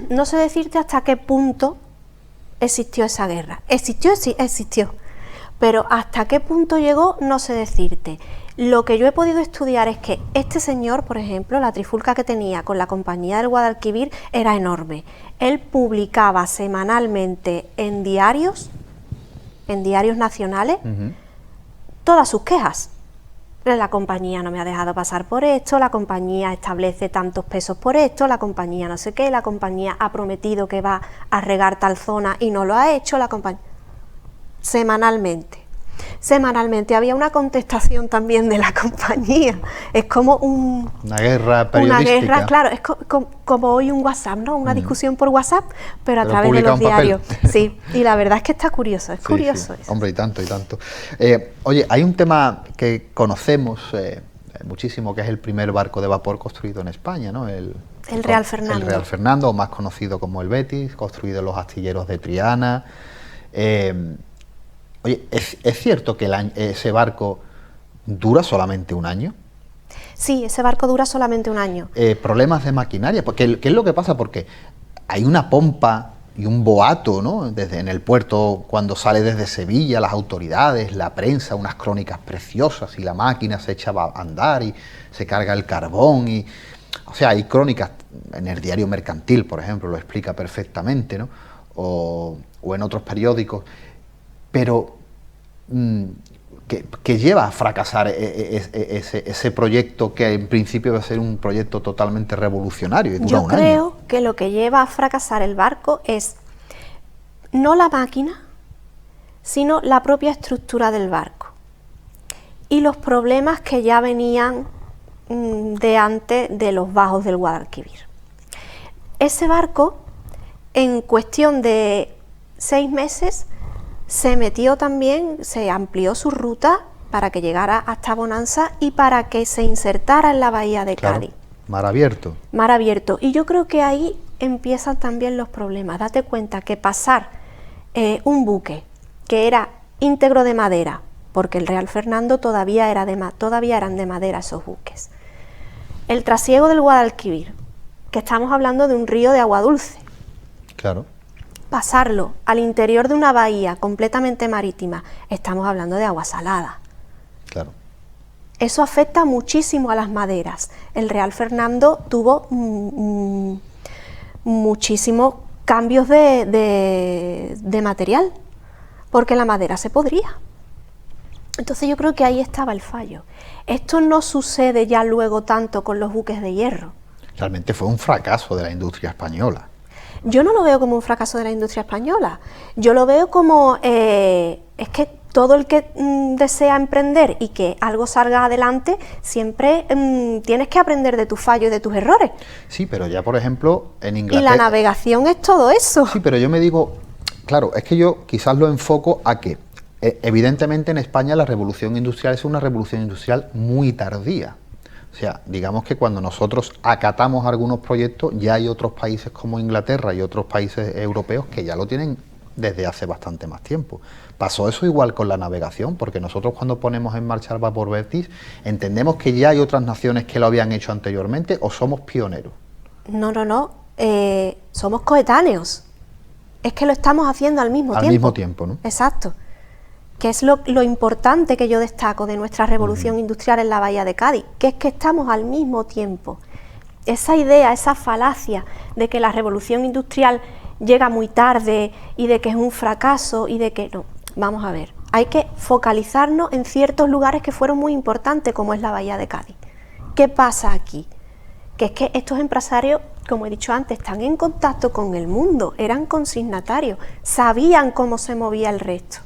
Speaker 3: no sé decirte hasta qué punto existió esa guerra. Existió, sí, existió, pero hasta qué punto llegó no sé decirte. Lo que yo he podido estudiar es que este señor, por ejemplo, la trifulca que tenía con la compañía del Guadalquivir era enorme. Él publicaba semanalmente en diarios nacionales, todas sus quejas. La compañía no me ha dejado pasar por esto, la compañía establece tantos pesos por esto, la compañía no sé qué, la compañía ha prometido que va a regar tal zona y no lo ha hecho, la compañía... Semanalmente había una contestación también de la compañía. Es como
Speaker 2: una guerra periodística.
Speaker 3: Una guerra, claro, es como hoy un WhatsApp, ¿no? Una discusión por WhatsApp, pero a través de los diarios. Sí, y la verdad es que está curioso, es curioso eso.
Speaker 2: Hombre, y tanto, y tanto. Oye, hay un tema que conocemos muchísimo, que es el primer barco de vapor construido en España, ¿no? El
Speaker 3: Real Fernando.
Speaker 2: El Real Fernando, o más conocido como el Betis, construido en los astilleros de Triana. Oye, ¿es cierto que ese barco dura solamente un año?
Speaker 3: Sí, ese barco dura solamente un año.
Speaker 2: ¿Problemas de maquinaria? Porque, ¿qué es lo que pasa? Porque hay una pompa y un boato, ¿no?, en el puerto, cuando sale desde Sevilla, las autoridades, la prensa, unas crónicas preciosas, y la máquina se echa a andar y se carga el carbón. O sea, hay crónicas en el Diario Mercantil, por ejemplo, lo explica perfectamente, ¿no?, o en otros periódicos. Pero que lleva a fracasar ese proyecto, que en principio va a ser un proyecto totalmente revolucionario y dura un año. Yo
Speaker 3: creo que lo que lleva a fracasar el barco es no la máquina, sino la propia estructura del barco y los problemas que ya venían de antes de los bajos del Guadalquivir. Ese barco, en cuestión de 6 meses, se metió también, se amplió su ruta para que llegara hasta Bonanza y para que se insertara en la bahía de Cádiz.
Speaker 2: Mar abierto.
Speaker 3: Mar abierto. Y yo creo que ahí empiezan también los problemas. Date cuenta que pasar un buque que era íntegro de madera, porque el Real Fernando todavía eran de madera esos buques. El trasiego del Guadalquivir, que estamos hablando de un río de agua dulce.
Speaker 2: Claro.
Speaker 3: Pasarlo al interior de una bahía completamente marítima, estamos hablando de agua salada.
Speaker 2: Claro.
Speaker 3: Eso afecta muchísimo a las maderas. El Real Fernando tuvo muchísimos cambios de material, porque la madera se podría. Entonces yo creo que ahí estaba el fallo. Esto no sucede ya luego tanto con los buques de hierro.
Speaker 2: Realmente fue un fracaso de la industria española.
Speaker 3: Yo no lo veo como un fracaso de la industria española, yo lo veo como, es que todo el que desea emprender y que algo salga adelante, siempre tienes que aprender de tus fallos y de tus errores.
Speaker 2: Sí, pero ya por ejemplo en Inglaterra...
Speaker 3: Y la navegación es todo eso.
Speaker 2: Sí, pero yo me digo, claro, es que yo quizás lo enfoco a que, evidentemente en España la revolución industrial es una revolución industrial muy tardía. O sea, digamos que cuando nosotros acatamos algunos proyectos, ya hay otros países como Inglaterra y otros países europeos que ya lo tienen desde hace bastante más tiempo. Pasó eso igual con la navegación, porque nosotros cuando ponemos en marcha el vapor Betis, entendemos que ya hay otras naciones que lo habían hecho anteriormente, o somos pioneros.
Speaker 3: No, somos coetáneos. Es que lo estamos haciendo al mismo tiempo.
Speaker 2: Al mismo tiempo, ¿no?
Speaker 3: Exacto. Que es lo importante que yo destaco de nuestra revolución industrial en la bahía de Cádiz, que es que estamos al mismo tiempo. esa idea, esa falacia de que la revolución industrial llega muy tarde y de que es un fracaso y de que no, vamos a ver, hay que focalizarnos en ciertos lugares que fueron muy importantes, como es la Bahía de Cádiz. ¿Qué pasa aquí? Que es que estos empresarios, como he dicho antes, están en contacto con el mundo, eran consignatarios, sabían cómo se movía el resto,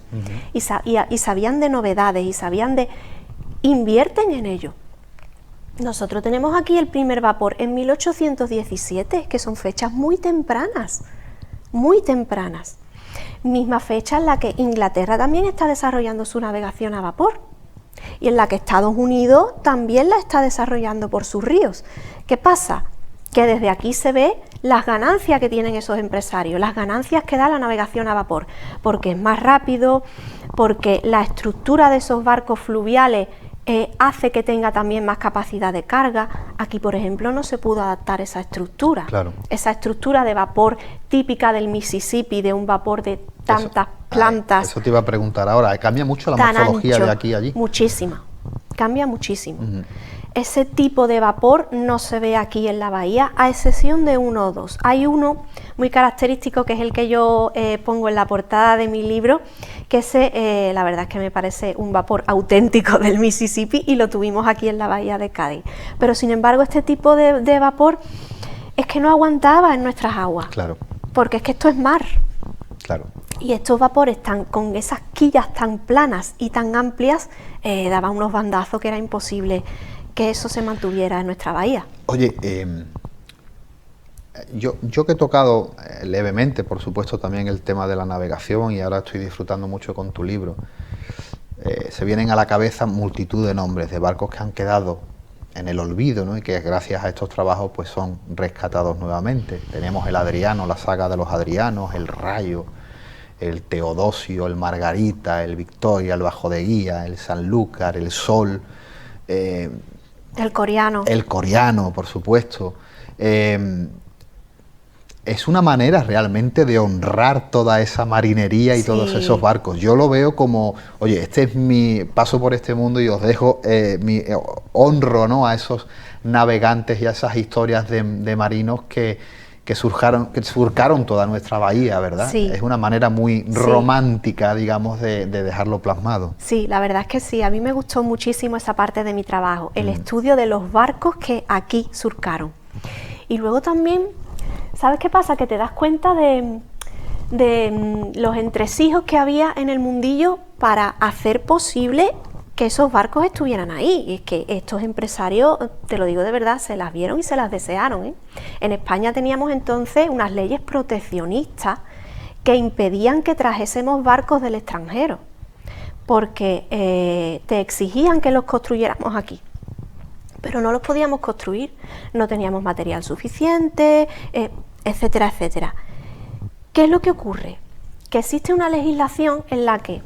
Speaker 3: y sabían de novedades, y sabían de... invierten en ello. Nosotros tenemos aquí el primer vapor en 1817, que son fechas muy tempranas, misma fecha en la que Inglaterra también está desarrollando su navegación a vapor, y en la que Estados Unidos también la está desarrollando por sus ríos. ¿Qué pasa? Que desde aquí se ve las ganancias que tienen esos empresarios, las ganancias que da la navegación a vapor, porque es más rápido, porque la estructura de esos barcos fluviales hace que tenga también más capacidad de carga. Aquí, por ejemplo, no se pudo adaptar esa estructura, esa estructura de vapor típica del Mississippi, de un vapor de tantas plantas.
Speaker 2: Eso te iba a preguntar ahora, ¿cambia mucho la morfología de aquí a allí?
Speaker 3: Muchísima, cambia muchísimo. Ese tipo de vapor no se ve aquí en la bahía, a excepción de uno o dos. Hay uno muy característico que es el que yo pongo en la portada de mi libro, que ese, la verdad es que me parece un vapor auténtico del Mississippi y lo tuvimos aquí en la bahía de Cádiz. Pero sin embargo este tipo de vapor es que no aguantaba en nuestras aguas, porque es que esto es mar. Y estos vapores con esas quillas tan planas y tan amplias daban unos bandazos que era imposible que eso se mantuviera en nuestra bahía.
Speaker 2: Oye, yo que he tocado levemente, por supuesto, también el tema de la navegación, y ahora estoy disfrutando mucho con tu libro, se vienen a la cabeza multitud de nombres de barcos que han quedado en el olvido, ¿no? Y que gracias a estos trabajos pues son rescatados nuevamente. Tenemos el Adriano, la saga de los Adrianos, el Rayo, el Teodosio, el Margarita, el Victoria, el Bajo de Guía, el Sanlúcar, el Sol,
Speaker 3: el Coriano.
Speaker 2: El Coriano, por supuesto. Es una manera realmente de honrar toda esa marinería y todos esos barcos. Yo lo veo como, oye, este es mi paso por este mundo y os dejo mi honro, ¿no?, a esos navegantes y a esas historias de marinos que surcaron toda nuestra bahía, ¿verdad?
Speaker 3: Sí.
Speaker 2: Es una manera muy romántica, digamos, de dejarlo plasmado.
Speaker 3: Sí, la verdad es que sí. A mí me gustó muchísimo esa parte de mi trabajo, el estudio de los barcos que aquí surcaron. Y luego también, ¿sabes qué pasa? Que te das cuenta de los entresijos que había en el mundillo para hacer posible que esos barcos estuvieran ahí. Y es que estos empresarios, te lo digo de verdad, se las vieron y se las desearon, ¿eh? En España teníamos entonces unas leyes proteccionistas que impedían que trajésemos barcos del extranjero, porque te exigían que los construyéramos aquí, pero no los podíamos construir, no teníamos material suficiente, etcétera, etcétera. ¿Qué es lo que ocurre? Que existe una legislación en la que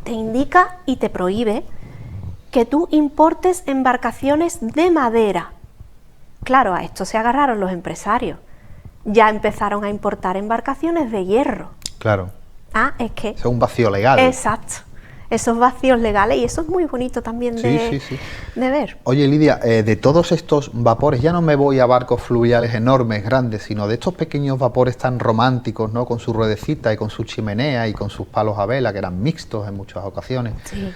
Speaker 3: te indica y te prohíbe que tú importes embarcaciones de madera. Claro, a esto se agarraron los empresarios. Ya empezaron a importar embarcaciones de hierro.
Speaker 2: Claro.
Speaker 3: Es que...
Speaker 2: Eso es un vacío legal.
Speaker 3: Exacto. Esos vacíos legales, y eso es muy bonito también de ver.
Speaker 2: Oye, Lidia, de todos estos vapores, ya no me voy a barcos fluviales enormes, grandes, sino de estos pequeños vapores tan románticos, ¿no?, con su ruedecita y con su chimenea y con sus palos a vela, que eran mixtos en muchas ocasiones.
Speaker 3: Sí.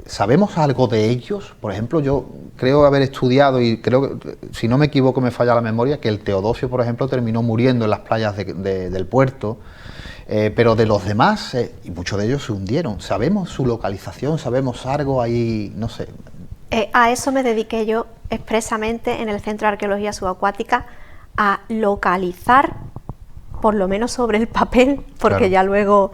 Speaker 2: ¿Sabemos algo de ellos? Por ejemplo, yo creo haber estudiado, y creo que, si no me equivoco, me falla la memoria, que el Teodosio, por ejemplo, terminó muriendo en las playas del puerto. Pero de los demás, y muchos de ellos se hundieron. ¿Sabemos su localización? ¿Sabemos algo ahí? No sé.
Speaker 3: A eso me dediqué yo expresamente en el Centro de Arqueología Subacuática, a localizar, por lo menos sobre el papel, porque ya luego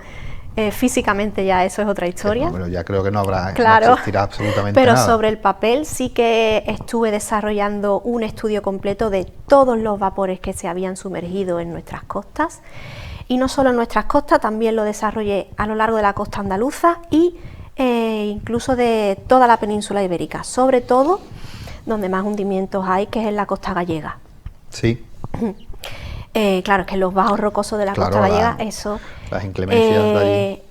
Speaker 3: físicamente ya eso es otra historia.
Speaker 2: Bueno, ya creo que no habrá,
Speaker 3: claro,
Speaker 2: no existirá absolutamente
Speaker 3: pero
Speaker 2: nada.
Speaker 3: Sobre el papel sí que estuve desarrollando un estudio completo de todos los vapores que se habían sumergido en nuestras costas. Y no solo en nuestras costas, también lo desarrollé a lo largo de la costa andaluza y incluso de toda la península ibérica, sobre todo donde más hundimientos hay, que es en la costa gallega.
Speaker 2: Sí.
Speaker 3: Claro, es que en los bajos rocosos de la costa gallega, eso...
Speaker 2: Las inclemencias de allí.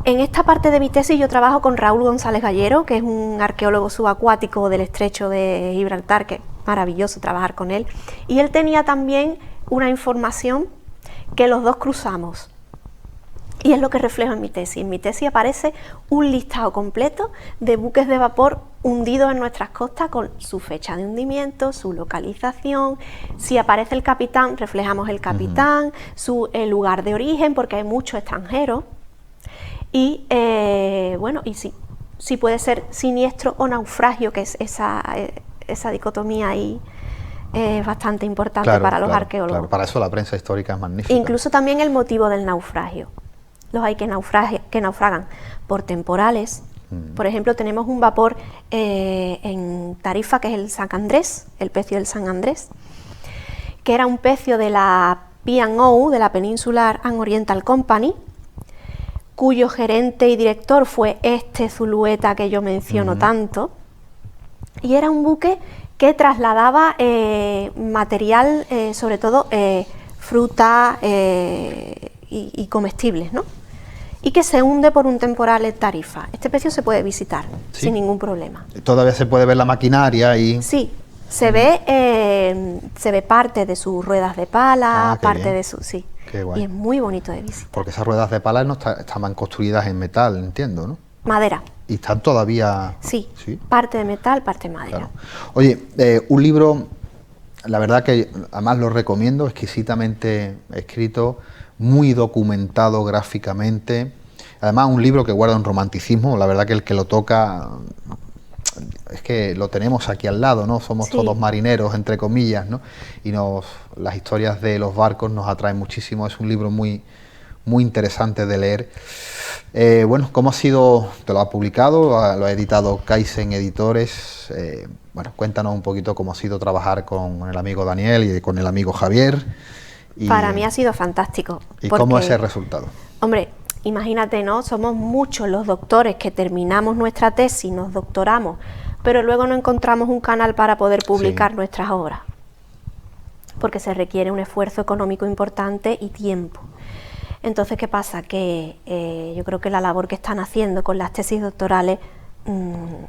Speaker 3: En esta parte de mi tesis yo trabajo con Raúl González Gallero, que es un arqueólogo subacuático del estrecho de Gibraltar, que es maravilloso trabajar con él, y él tenía también una información que los dos cruzamos, y es lo que reflejo en mi tesis. En mi tesis aparece un listado completo de buques de vapor hundidos en nuestras costas con su fecha de hundimiento, su localización. Si aparece el capitán, reflejamos el capitán, el lugar de origen, porque hay muchos extranjeros. Y bueno, y si puede ser siniestro o naufragio, que es esa dicotomía ahí es bastante importante para los arqueólogos.
Speaker 2: Claro, para eso la prensa histórica es magnífica.
Speaker 3: Incluso también el motivo del naufragio. Los hay que naufragan por temporales. Por ejemplo, tenemos un vapor en Tarifa, que es el San Andrés, el pecio del San Andrés, que era un pecio de la P&O, de la Peninsular and Oriental Company, cuyo gerente y director fue este Zulueta que yo menciono tanto, y era un buque que trasladaba material, sobre todo fruta y comestibles, ¿no? Y que se hunde por un temporal en Tarifa. Este pecio se puede visitar sin ningún problema.
Speaker 2: Todavía se puede ver la maquinaria y...
Speaker 3: Sí, se ve parte de sus ruedas de pala, parte de su... Sí,
Speaker 2: qué guay.
Speaker 3: Y es muy bonito de visitar.
Speaker 2: Porque esas ruedas de pala no estaban construidas en metal, entiendo, ¿no?
Speaker 3: Madera.
Speaker 2: Y están todavía...
Speaker 3: Sí, parte de metal, parte de madera.
Speaker 2: Claro. Oye, un libro, la verdad que además lo recomiendo, exquisitamente escrito, muy documentado gráficamente, además un libro que guarda un romanticismo, la verdad que el que lo toca, es que lo tenemos aquí al lado, ¿no? Somos todos marineros, entre comillas, ¿no? Y las historias de los barcos nos atraen muchísimo, es un libro muy, muy interesante de leer. Bueno, ¿cómo ha sido? ¿Te lo ha publicado? ¿Lo ha editado Kaizen Editores? Bueno, cuéntanos un poquito cómo ha sido trabajar con el amigo Daniel y con el amigo Javier.
Speaker 3: Para mí ha sido fantástico.
Speaker 2: ¿Y cómo es el resultado?
Speaker 3: Hombre, imagínate, ¿no? Somos muchos los doctores que terminamos nuestra tesis, nos doctoramos, pero luego no encontramos un canal para poder publicar nuestras obras, porque se requiere un esfuerzo económico importante y tiempo. Entonces, ¿qué pasa? Que yo creo que la labor que están haciendo con las tesis doctorales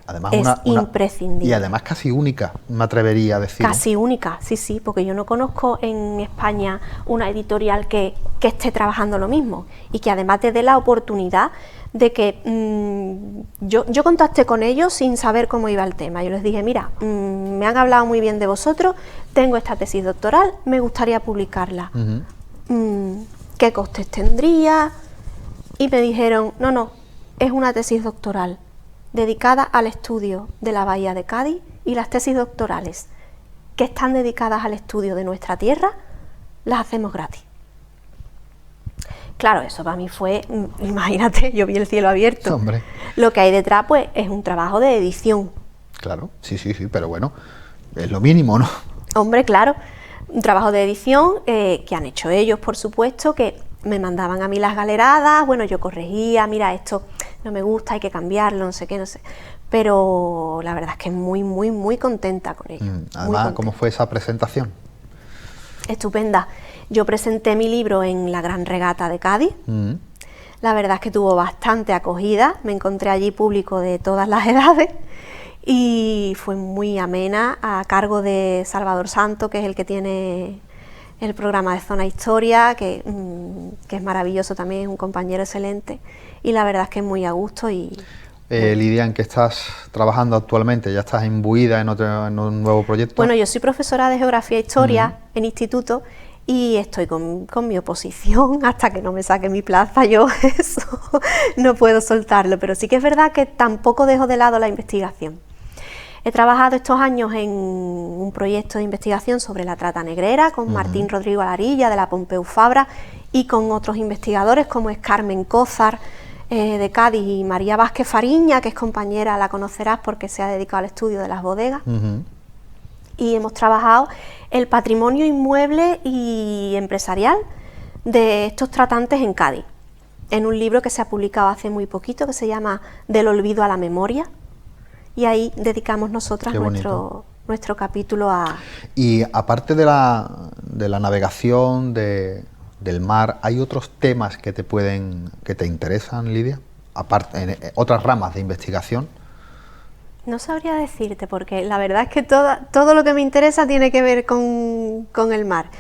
Speaker 2: además
Speaker 3: es imprescindible.
Speaker 2: Y además casi única, me atrevería a decir.
Speaker 3: Casi única, sí, porque yo no conozco en España una editorial que esté trabajando lo mismo y que además te dé la oportunidad de que yo contacté con ellos sin saber cómo iba el tema. Yo les dije, mira, me han hablado muy bien de vosotros, tengo esta tesis doctoral, me gustaría publicarla. ¿Qué costes tendría? Y me dijeron, no, es una tesis doctoral dedicada al estudio de la Bahía de Cádiz, y las tesis doctorales que están dedicadas al estudio de nuestra tierra las hacemos gratis. Claro, eso para mí fue, imagínate, yo vi el cielo abierto.
Speaker 2: Hombre.
Speaker 3: Lo que hay detrás pues es un trabajo de edición.
Speaker 2: Claro, sí, pero bueno, es lo mínimo, ¿no?
Speaker 3: Hombre, claro, un trabajo de edición que han hecho ellos, por supuesto, que me mandaban a mí las galeradas, bueno, yo corregía, mira, esto no me gusta, hay que cambiarlo, no sé qué, pero la verdad es que muy, muy, muy contenta con ello.
Speaker 2: Además, ¿cómo fue esa presentación?
Speaker 3: Estupenda. Yo presenté mi libro en la Gran Regata de Cádiz. La verdad es que tuvo bastante acogida, me encontré allí público de todas las edades y fue muy amena, a cargo de Salvador Santo, que es el que tiene el programa de Zona Historia, que es maravilloso también, es un compañero excelente, y la verdad es que es muy a gusto.
Speaker 2: Lidia, ¿en qué estás trabajando actualmente? ¿Ya estás imbuida en un nuevo proyecto?
Speaker 3: Bueno, yo soy profesora de Geografía e Historia en instituto y estoy con mi oposición hasta que no me saque mi plaza. Yo eso no puedo soltarlo, pero sí que es verdad que tampoco dejo de lado la investigación. He trabajado estos años en un proyecto de investigación sobre la trata negrera con Martín Rodrigo Alarilla de la Pompeu Fabra y con otros investigadores como es Carmen Cózar de Cádiz y María Vázquez Fariña, que es compañera, la conocerás porque se ha dedicado al estudio de las bodegas. Y hemos trabajado el patrimonio inmueble y empresarial de estos tratantes en Cádiz, en un libro que se ha publicado hace muy poquito que se llama Del olvido a la memoria. Y ahí dedicamos nosotras nuestro capítulo a...
Speaker 2: Y aparte de la navegación, del mar, ¿hay otros temas que te interesan, Lidia? aparte, en otras ramas de investigación?
Speaker 3: No sabría decirte, porque la verdad es que todo lo que me interesa tiene que ver con el mar.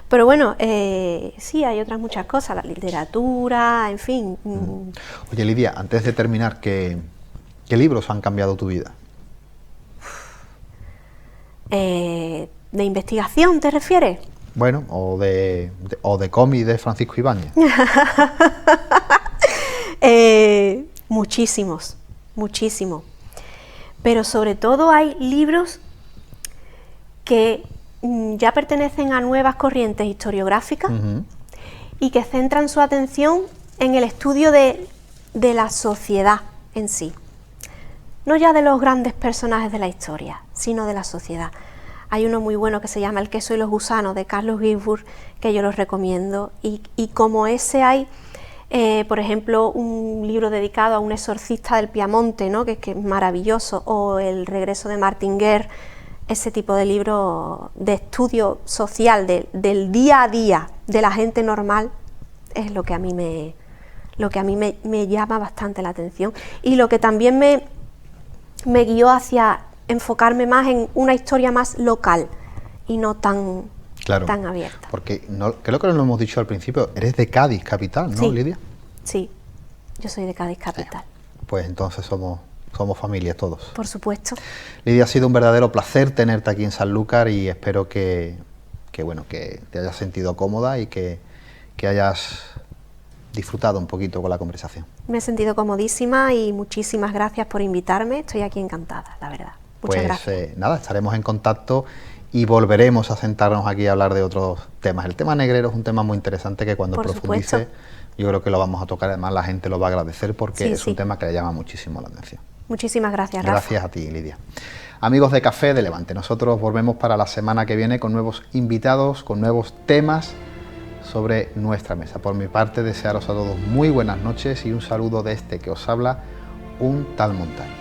Speaker 3: Pero bueno, sí, hay otras muchas cosas, la literatura, en fin.
Speaker 2: Oye, Lidia, antes de terminar, ¿qué libros han cambiado tu vida?
Speaker 3: ¿De investigación te refieres?
Speaker 2: Bueno, o de cómic de Francisco Ibáñez.
Speaker 3: Muchísimos, muchísimos. Pero sobre todo hay libros que ya pertenecen a nuevas corrientes historiográficas y que centran su atención en el estudio de la sociedad en sí. No ya de los grandes personajes de la historia, sino de la sociedad. Hay uno muy bueno que se llama El queso y los gusanos, de Carlos Ginzburg, que yo los recomiendo. Y como ese hay, por ejemplo, un libro dedicado a un exorcista del Piamonte, ¿no? que es maravilloso, o El regreso de Martin Guerre, ese tipo de libro de estudio social, del día a día, de la gente normal, es lo que a mí me llama bastante la atención. Y lo que también me guió hacia enfocarme más en una historia más local y no tan abierta.
Speaker 2: Porque creo que lo hemos dicho al principio, eres de Cádiz capital, ¿no,
Speaker 3: sí,
Speaker 2: Lidia?
Speaker 3: Sí, yo soy de Cádiz capital.
Speaker 2: Pues entonces somos familia todos.
Speaker 3: Por supuesto.
Speaker 2: Lidia, ha sido un verdadero placer tenerte aquí en Sanlúcar y espero que te hayas sentido cómoda y que hayas disfrutado un poquito con la conversación.
Speaker 3: Me he sentido comodísima y muchísimas gracias por invitarme. Estoy aquí encantada, la verdad. Muchas gracias.
Speaker 2: Nada, estaremos en contacto y volveremos a sentarnos aquí a hablar de otros temas. El tema negrero es un tema muy interesante que cuando profundice yo creo que lo vamos a tocar, además la gente lo va a agradecer porque es un tema que le llama muchísimo la atención.
Speaker 3: Muchísimas gracias, Rafa.
Speaker 2: Gracias a ti, Lidia. Amigos de Café de Levante, nosotros volvemos para la semana que viene con nuevos invitados, con nuevos temas sobre nuestra mesa. Por mi parte, desearos a todos muy buenas noches y un saludo de este que os habla, un tal Montaño.